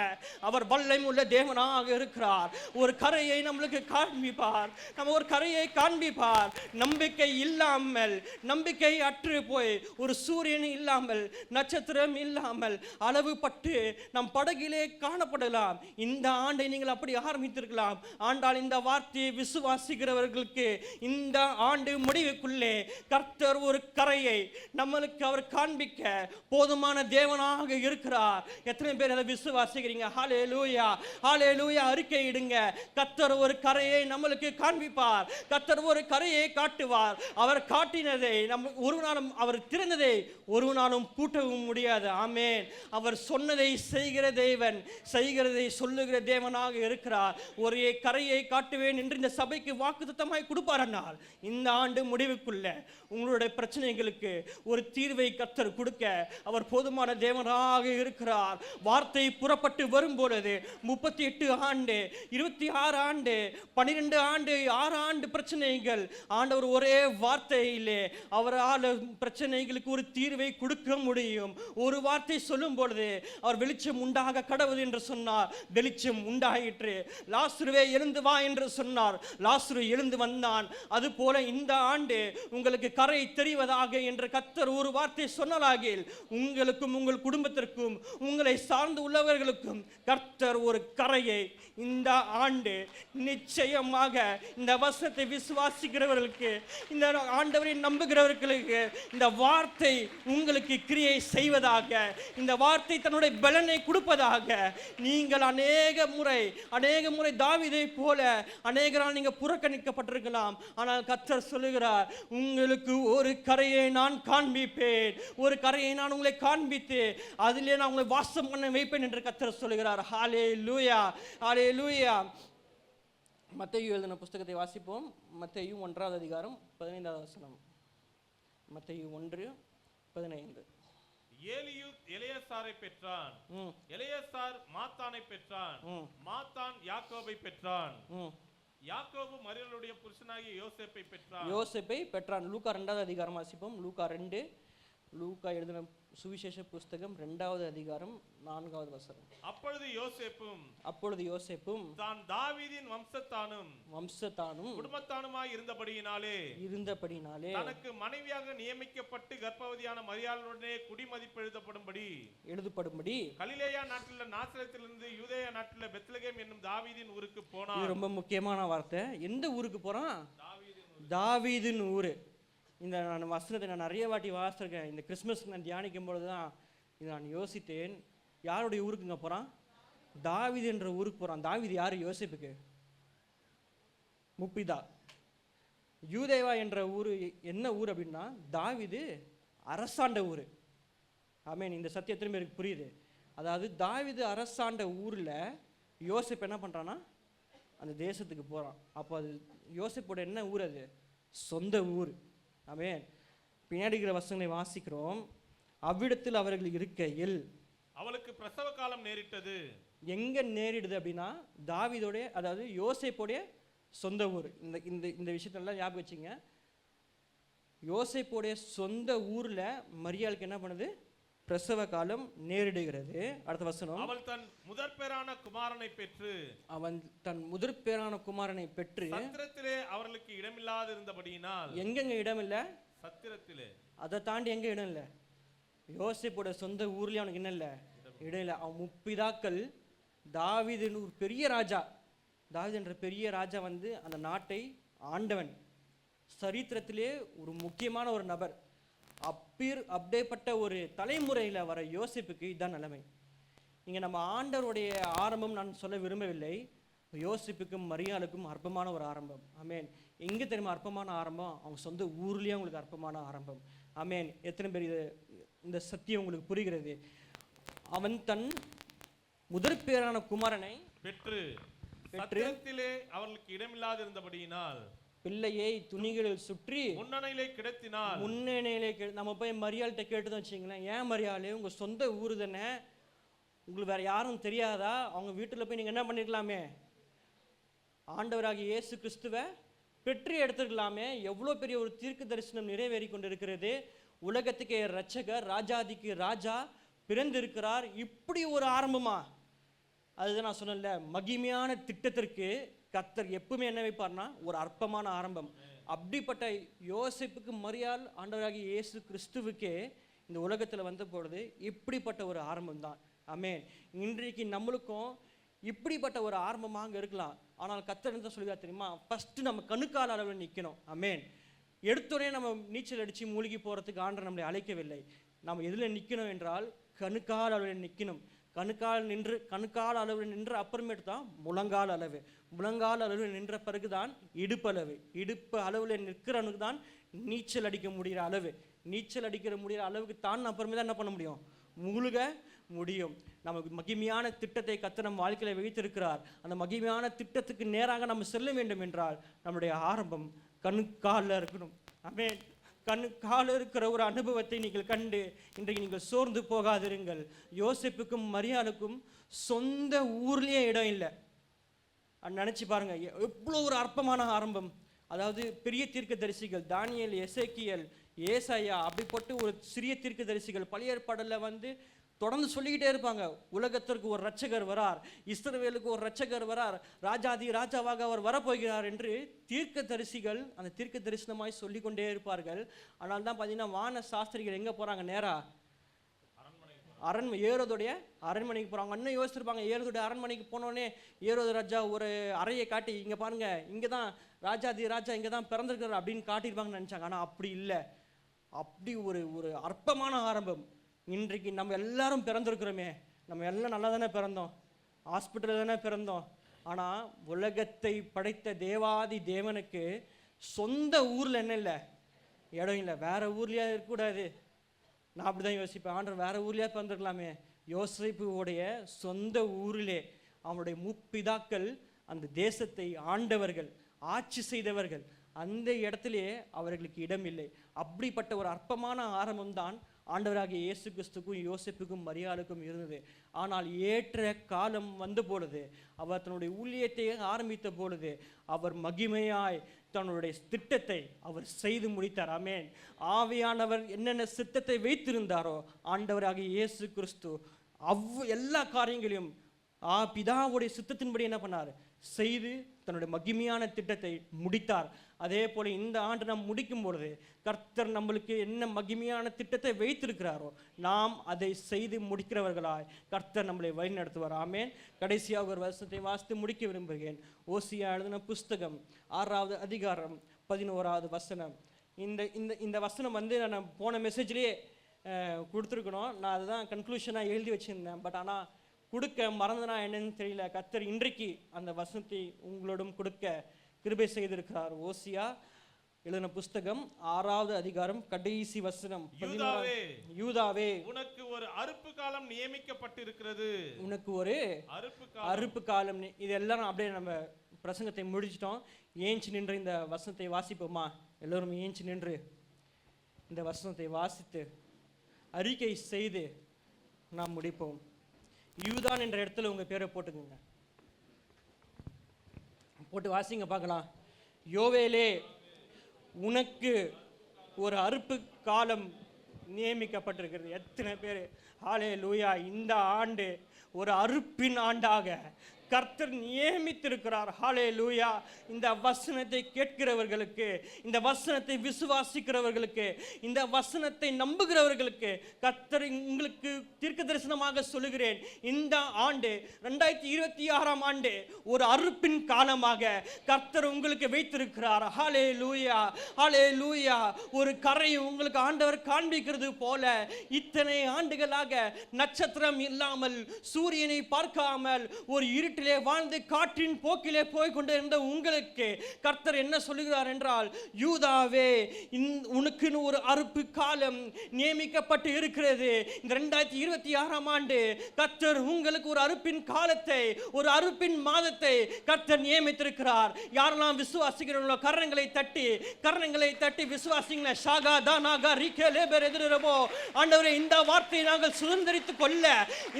அவர் வல்லமையுள்ள தேவனாக இருக்கிறார். ஒரு கரையை நம்மளுக்கு காண்பிப்பார். நம்ம ஒரு கரையை காண்பிப்பார். நம்பிக்கை இல்லாமல், நம்பிக்கை அற்று போய், ஒரு சூரியன் இல்லாமல், நட்சத்திரம் இல்லாமல் அளவுபட்டு நம் படகிலே காணப்படலாம். இந்த ஆண்டை நீங்கள் அப்படி ஆரம்பித்திருக்கலாம். ஆண்டால் இந்த வார்த்தையை விசுவாசிக்கிறவர்களுக்கு இந்த ஆண்டு முடிவுக்குள்ளே கர்த்தர் ஒரு கரையை நம்மளுக்கு அவர் காண்பிக்க போதுமான தேவனாக இருக்கிறார். எத்தனை பேர் அதை விசுவாசிக்கிறீங்க? ஹல்லேலூயா, ஹல்லேலூயா. அறிக்கையிடுங்க. கர்த்தர் ஒரு கரையை நம்மளுக்கு காண்பிப்பார். கர்த்தர் ஒரு கரையை காட்டுவார். அவர் காட்டினதை ஒரு நாளும், அவர் திறந்ததை ஒரு நாளும் பூட்டவும் முடியாது. ஆமென். அவர் சொன்னதை செய்கிற தேவன், செய்கிறதை சொல்லுகிற தேவனாக இருக்கிறார். ஒரு கரையை காட்டுவேன் என்று இந்த சபைக்கு வாக்குத்தத்தமாய் கொடுப்பாரனால் இந்த ஆண்டு முடிவுக்குள்ள உங்களுடைய பிரச்சனைகளுக்கு ஒரு தீர்வை கர்த்தர் கொடுக்க அவர் போதுமான தேவனாக இருக்கிறார். வார்த்தை புறப்பட்டு வரும்பொழுது 38 ஆண்டு, 26 ஆண்டு, 12 ஆண்டு, 6 ஆண்டு பிரச்சனைகள், ஆண்டவர் ஒரே வார்த்தையிலே அவரால் பிரச்சனைகளுக்கு ஒரு தீர்வை கொடுக்க முடியும். ஒரு வார்த்தை சொல்லும் பொழுது அவர் வெளிச்சம் உண்டாக கடவுள் என்று சொன்னார், வெளிச்சம் உண்டாயிற்று. லாசருவே எழுந்து வா என்று சொன்னார், லாசரு எழுந்து வந்தான். அது போல இந்த ஆண்டு உங்களுக்கு கரை தெரிவதாக என்று கர்த்தர் ஒரு வார்த்தை சொன்னாலாகில் உங்களுக்கும் உங்கள் குடும்பத்திற்கும் உங்களை சார்ந்து உள்ளவர்களுக்கும் கர்த்தர் ஒரு கரையை இந்த ஆண்டு நிச்சயமாக இந்த வசனத்தை விசுவாசிக்கிறவர்களுக்கு, இந்த ஆண்டவரை நம்புகிறவர்களுக்கு இந்த வார்த்தை உங்களுக்கு கிரியை செய்வதாக, இந்த வார்த்தை தன்னுடைய பலனை கொடுப்பதாக. நீங்கள் அநேக முறை தாவீதை போல அநேகரால் நீங்க புறக்கணிக்கப்பட்டிருக்கலாம். ஆனால் கர்த்தர் சொல்லுகிறார், உங்களுக்கு ஒரு கரையை நான் காண்பிப்பேன், ஒரு ஒரு கரையை நான் உங்களை காண்பித்து அதிலே நான் உங்களை வாசம் பண்ண வைப்பேன் என்று கர்த்தர் சொல்கிறார். ஹல்லேலூயா, ஹல்லேலூயா. மத்தேயு எழுதின புஸ்தகத்தை வாசிப்போம். மத்தேயு 1வது அதிகாரம் 15வது வசனம். மத்தேயு 1:15. ஏலியூத் எலெயாசாரை பெற்றான், எலெயாசார் மாத்தானை பெற்றான், மாத்தான் யாக்கோபை பெற்றான், யாக்கோபு மரியளுடைய புருஷனாகிய யோசேப்பை பெற்றான். லூக்கா 2வது அதிகாரம் வாசிப்போம். லூக்கா எழுதின சுவிசேஷ புஸ்தகம் 2வது அதிகாரம் 4வது வசனம். அப்பொழுது யோசேப்பும் தான் தாவீதின் வம்சத்தானும் குடும்பத்தானுமாய் இருந்தபடியினாலே தனக்கு மனைவியாக நியமிக்கப்பட்டு கர்ப்பவதியான மரியாளுடனே குடிமதிப்பு எழுதப்படும்படி கலிலேயா நாட்டில் நாசரேத்திலிருந்து யூதேயா நாட்டில் பெத்லகேம் என்னும் தாவீதின் ஊருக்கு போனான். இது ரொம்ப முக்கியமான வார்த்தை. எந்த ஊருக்கு போறான்? தாவீதின் ஊரு. இந்த வசனத்தை நான் நிறைய வாட்டி வாசிச்சிருக்கேன். இந்த கிறிஸ்மஸ் நான் தியானிக்கும் பொழுது தான் இதை நான் யோசித்தேன். யாருடைய ஊருக்குங்க போகிறான்? தாவீது என்ற ஊருக்கு போகிறான். தாவீது யார்? யோசேப்புக்கு முப்பிதா. யூதேவா என்ற ஊர் என்ன ஊர் அப்படின்னா தாவீது அரசாண்ட ஊர். ஆமேன். இந்த சத்தியத்திலும் எனக்கு புரியுது. அதாவது தாவீது அரசாண்ட ஊரில் யோசேப்பு என்ன பண்ணுறான்னா அந்த தேசத்துக்கு போகிறான். அப்போ அது யோசேப்போட என்ன ஊர்? அது சொந்த ஊர். ஆமென். பின்னாடி இருக்கிற வசனங்களை வாசிக்கிறோம். அவ்விடத்தில் அவர்கள் இருக்கையில் அவளுக்கு பிரசவ காலம் நேரிட்டது. எங்க நேரிடுது அப்படின்னா தாவீதோடைய, அதாவது யோசேப்போடைய சொந்த ஊர். இந்த விஷயத்தெல்லாம் ஞாபகம் வச்சுங்க. யோசேப்போடைய சொந்த ஊர்ல மரியாளுக்கு என்ன பண்ணுது? பிரசவ காலம் நேரிடுகிறது. அடுத்த வசனம். அவன் தன் முதற்பேரான குமாரனை பெற்று சத்திரத்திலே அவர்களுக்கு இடமில்லாது இருந்தபடியினால். எங்கெங்க இடம் இல்லை? சத்திரத்திலே. அதை தாண்டி எங்க இடம் இல்லை? யோசேப்போட சொந்த ஊர்லயே அவனுக்கு என்ன இல்லை? இடம் இல்லை. அவன் முப்பிதாக்கள் தாவீதுன்னு ஒரு பெரிய ராஜா, தாவீது என்ற பெரிய ராஜா வந்து அந்த நாட்டை ஆண்டவன். சரித்திரத்திலே ஒரு முக்கியமான ஒரு நபர். அப்படிப்பட்ட ஒரு தலைமுறையில் வர யோசேப்புக்கு இதுதான் நிலைமை. இங்கே நம்ம ஆண்டவருடைய ஆரம்பம் நான் சொல்ல விரும்பவில்லை. யோசேப்புக்கும் மரியாளுக்கும் அற்பமான ஒரு ஆரம்பம். ஆமேன். எங்கே தெரியுமா அற்பமான ஆரம்பம்? அவங்க சொந்த ஊர்லேயே அவங்களுக்கு அற்பமான ஆரம்பம். ஆமேன். எத்தனை பேர் இந்த சத்தியம் உங்களுக்கு புரிகிறது? அவன் தன் முதற்பேரான குமாரனை பெற்று அவர்களுக்கு இடமில்லாது இருந்தபடியினால் பிள்ளையை துணிகளில் சுற்றி முன்னணியிலே கிடத்தினார். நம்ம போய் மரியாள்கிட்ட கேட்டுதான் வச்சுங்களேன், ஏன் மரியாளே உங்க சொந்த ஊரு தானே, உங்களுக்கு வேற யாரும் தெரியாதா? அவங்க வீட்டுல போய் நீங்க என்ன பண்ணிருக்கலாமே? ஆண்டவராகிய இயேசு கிறிஸ்துவை பெற்று எடுத்துக்கலாமே. எவ்வளோ பெரிய ஒரு தீர்க்க தரிசனம் நிறைவேறி கொண்டிருக்கிறது. உலகத்துக்கு இரட்சகர், ராஜாதிக்கு ராஜா பிறந்திருக்கிறார். இப்படி ஒரு ஆரம்பமா? அதுதான் நான் சொன்னேன்ல, மகிமையான திட்டத்திற்கு கர்த்தர் எப்பவுமே என்ன வைப்பார்னா ஒரு அற்பமான ஆரம்பம். அப்படிப்பட்ட யோசேப்புக்கு மரியாள் ஆண்டவராகிய இயேசு கிறிஸ்துவுக்கே இந்த உலகத்தில் வந்த பொழுது இப்படிப்பட்ட ஒரு ஆரம்பம் தான். ஆமென். இன்றைக்கு நம்மளுக்கும் இப்படிப்பட்ட ஒரு ஆரம்பமாக இருக்கலாம். ஆனால் கர்த்தர் என்ன சொல்லுவார் தெரியுமா? ஃபர்ஸ்ட் நம்ம கணுக்கால் அளவில் நிற்கணும். ஆமென். எடுத்தோடனே நம்ம நீச்சல் அடித்து மூழ்கி போகிறதுக்கு ஆண்டவர் நம்மளை அழைக்கவில்லை. நம்ம எதில் நிற்கணும் என்றால் கணுக்கால் அளவில் நிற்கணும். கணுக்கால் அளவில் நின்று அப்புறமேட்டு தான் முழங்கால் அளவில் நின்ற பிறகுதான் இடுப்பளவு. இடுப்பு அளவில் நிற்கிறவனுக்கு தான் நீச்சல் அடிக்க முடிகிற அளவு. நீச்சல் அடிக்கிற முடிகிற அளவுக்கு தான் அப்புறமே தான் என்ன பண்ண முடியும்? முழுக முடியும். நமக்கு மகிமையான திட்டத்தை கர்த்தர் நம் வாழ்க்கையில் வைத்திருக்கிறார். அந்த மகிமையான திட்டத்துக்கு நேராக நம்ம செல்ல வேண்டும் என்றால் நம்முடைய ஆரம்பம் கணுக்காலில் இருக்கணும். ஆமென். கணுக்கால் இருக்கிற ஒரு அனுபவத்தை நீங்கள் கண்டு இன்றைக்கு நீங்கள் சோர்ந்து போகாதிருங்கள். யோசேப்புக்கும் மரியாளுக்கும் சொந்த ஊர்லேயே இடம் இல்லை. நினச்சி பாருங்க, எவ்வளோ ஒரு அற்பமான ஆரம்பம். அதாவது பெரிய தீர்க்கதரிசிகள் தானியேல், எசேக்கியேல், ஏசாயா, அப்படிப்பட்டு ஒரு சிறிய தீர்க்கதரிசிகள் பழைய ஏற்பாடில் வந்து தொடர்ந்து சொல்லிக்கிட்டே இருப்பாங்க. உலகத்திற்கு ஒரு இரட்சகர் வரார், இஸ்ரவேலுக்கு ஒரு இரட்சகர் வரார், ராஜாதி ராஜாவாக அவர் வரப்போகிறார் என்று தீர்க்கதரிசிகள் அந்த தீர்க்க தரிசனமாய் சொல்லிக்கொண்டே இருப்பார்கள். ஆனால் தான் பார்த்தீங்கன்னா வான சாஸ்திரிகள் எங்கே போகிறாங்க? நேராக ஏரோதுடைய அரண்மனைக்கு போகிறாங்க. அண்ணன் யோசிச்சிருப்பாங்க, ஏரோதுடைய அரண்மனைக்கு போனோடனே ஏரோது ராஜா ஒரு அறையை காட்டி, இங்கே பாருங்க, இங்கே தான் ராஜாதி ராஜா இங்கே தான் பிறந்திருக்கிறார் அப்படின்னு காட்டியிருப்பாங்கன்னு நினச்சாங்க. ஆனால் அப்படி இல்லை. அப்படி ஒரு அற்பமான ஆரம்பம். இன்றைக்கு நம்ம எல்லாரும் பிறந்திருக்கிறோமே, நம்ம எல்லாம் நல்லா தானே பிறந்தோம், ஹாஸ்பிட்டலில் தானே பிறந்தோம். ஆனால் உலகத்தை படைத்த தேவாதி தேவனுக்கு சொந்த ஊரில் என்ன இல்லை? இடம் இல்லை. வேற ஊர்லேயே இருக்கக்கூடாது. நான் அப்படிதான் யோசிப்பேன், ஆண்டவர் வேற ஊர்லயே பிறந்திருக்கலாமே. யோசேப்புடைய சொந்த ஊரிலே அவனுடைய முப்பிதாக்கள் அந்த தேசத்தை ஆண்டவர்கள், ஆட்சி செய்தவர்கள், அந்த இடத்திலேயே அவர்களுக்கு இடம் இல்லை. அப்படிப்பட்ட ஒரு அற்பமான ஆரம்பம் தான் ஆண்டவராகிய இயேசு கிறிஸ்துக்கும் யோசேப்புக்கும் மரியாளுக்கும் இருந்தது. ஆனால் ஏற்ற காலம் வந்த பொழுது, அவர் தன்னுடைய ஊழியத்தை ஆரம்பித்த பொழுது, அவர் மகிமையாய் தன்னுடைய திட்டத்தை அவர் செய்து முடித்தார். ஆமென். ஆவியானவர் என்னென்ன சித்தத்தை வைத்திருந்தாரோ ஆண்டவராகிய இயேசு கிறிஸ்து எல்லா காரியங்களையும் பிதாவுடைய சித்தத்தின்படி என்ன பண்ணார், செய்து தன்னுடைய மகிமையான திட்டத்தை முடித்தார். அதே போல இந்த ஆண்டு நாம் முடிக்கும் பொழுது கர்த்தர் நம்மளுக்கு என்ன மகிமையான திட்டத்தை வைத்திருக்கிறாரோ நாம் அதை செய்து முடிக்கிறவர்களாய் கர்த்தர் நம்மளை வழி நடத்துவார். ஆமென். கடைசியாக ஒரு வசனத்தை வாசித்து முடிக்க விரும்புகிறேன். ஓசியா எழுதின புஸ்தகம் 6வது அதிகாரம் 11வது வசனம். இந்த வசனம் நான் போன மெசேஜ்லேயே கொடுத்துருக்கணும். நான் அதுதான் கன்க்ளூஷனாக எழுதி வச்சுருந்தேன். பட் ஆனால் கொடுக்க மறந்தனா என்னன்னு தெரியல. கர்த்தர் இன்றைக்கு அந்த வசனத்தை உங்களோடும் கொடுக்க கிருபை செய்திருக்கிறார். ஓசியா எழுதின புஸ்தகம் 6வது அதிகாரம் கடைசி வசனம். யூதாவே, உனக்கு ஒரு அறுப்பு காலம் நியமிக்கப்பட்டிருக்கிறது. உனக்கு ஒரு அறுப்பு காலம். இதெல்லாம் அப்படியே நம்ம பிரசங்கத்தை முடிச்சிட்டோம். ஏஞ்சி நின்று இந்த வசனத்தை வாசிப்போமா? எல்லோரும் ஏஞ்சி நின்று இந்த வசனத்தை வாசித்து அறிக்கை செய்து நாம் முடிப்போம். யூதான் என்ற இடத்துல உங்க பேரை போட்டுக்குங்க, போட்டு வாசிங்க பார்க்கலாம். யோவேலே, உனக்கு ஒரு அறுப்பு காலம் நியமிக்கப்பட்டிருக்கிறது. எத்தனை பேர் ஹல்லேலூயா! இந்த ஆண்டு ஒரு அறுப்பின் ஆண்டாக கர்த்தர் நியமித்திருக்கிறார். ஹல்லேலூயா! இந்த வசனத்தை கேட்கிறவர்களுக்கு, இந்த வசனத்தை விசுவாசிக்கிறவர்களுக்கு, இந்த வசனத்தை நம்புகிறவர்களுக்கு கர்த்தர் உங்களுக்கு தீர்க்க தரிசனமாக சொல்லுகிறேன், இந்த ஆண்டு 2026ஆம் ஆண்டு ஒரு அறுப்பின் காலமாக கர்த்தர் உங்களுக்கு வைத்திருக்கிறார். ஹல்லேலூயா! ஹல்லேலூயா! ஒரு கரையை உங்களுக்கு ஆண்டவர் காண்பிக்கிறது போல இத்தனை ஆண்டுகளாக நட்சத்திரம் இல்லாமல், சூரியனை பார்க்காமல், ஒரு இருட்டு வாழ்ந்து காற்றின் போக்கிலே போய் கொண்டு இருந்த உங்களுக்கு கர்த்தர் என்ன சொல்லுகிறார் என்றால், யூதாவே, உனக்கு ஒரு அறுப்பு காலம் நியமிக்கப்பட்டு இருக்கிறது. இந்த 2026ஆம் ஆண்டு கர்த்தர் உங்களுக்கு ஒரு அறுப்பின் காலத்தை, ஒரு அறுப்பின் மாதத்தை கர்த்தர் நியமித்திருக்கிறார். யாரெல்லாம் விசுவாசிக்கிறீங்களோ கரங்களை தட்டி விசுவாசிங்களே. ஷாகா தானாகா ரிகேலே பெரெதிரபோ. ஆண்டவரே, இந்த வார்த்தையை நாங்கள் சுதந்திரித்துக் கொள்ள,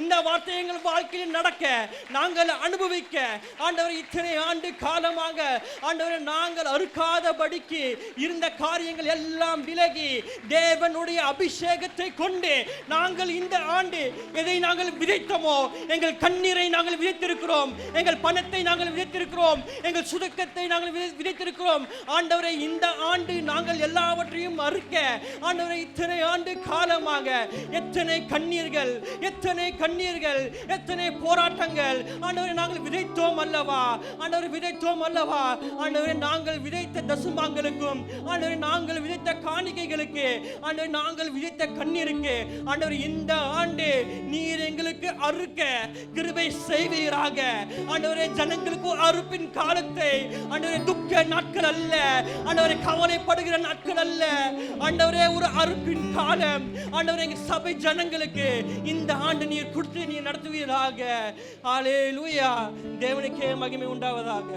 இந்த வார்த்தை எங்கள் வாழ்க்கையில் நடக்க, நாங்கள் அனுபவிக்க, ஆண்டவரே, இத்தனை ஆண்டு காலமாக ஆண்டவரே நாங்கள் அறுக்காதபடிக்கு இருந்த காரியங்கள் எல்லாம் விலகி தேவனுடைய அபிஷேகத்தை கொண்டு நாங்கள் இந்த ஆண்டு எதை நாங்கள் விதைத்தோமோ, எங்கள் கண்ணீரை நாங்கள் விதைத்திருக்கிறோம், எங்கள் பணத்தை நாங்கள் விதைத்திருக்கிறோம், எங்கள் சுதக்கத்தை நாங்கள் விதைத்திருக்கிறோம். ஆண்டவரே, இந்த ஆண்டு நாங்கள் எல்லாவற்றையும் அறுக்க, ஆண்டவரே, இத்தனை ஆண்டு காலமாக எத்தனை கண்ணீர்கள், எத்தனை போராட்டங்கள் ஆண்டவரே நாங்கள் விதைத்தோம் அல்லவா? ஆண்டவரே, நாங்கள் விதைத்த தசமாங்களுக்கும், ஆண்டவரே நாங்கள் விதைத்த காணிக்கைகளுக்கு, ஆண்டவரே நாங்கள் விதைத்த கண்ணீருக்கு, ஆண்டவரே இந்த ஆண்டு நீர் எங்களுக்கு அறுக்க கிருபை செய்வீராக. ஆண்டவரே, ஜனங்களுக்கு அறுப்பின் காலத்தை, ஆண்டவரே துக்க நாட்கள் அல்ல, ஆண்டவரே கவலைப்படுகிற நாட்கள் அல்ல, ஆண்டவரே ஒரு அறுப்பின் காலம், ஆண்டவரே எங்கள் சபை ஜனங்களுக்கு இந்த ஆண்டு நீர் கொடுத்து நீர் நடத்துவீராக. ஹல்லேலூயா! தேவனுக்கே மகிமை உண்டாவதாக.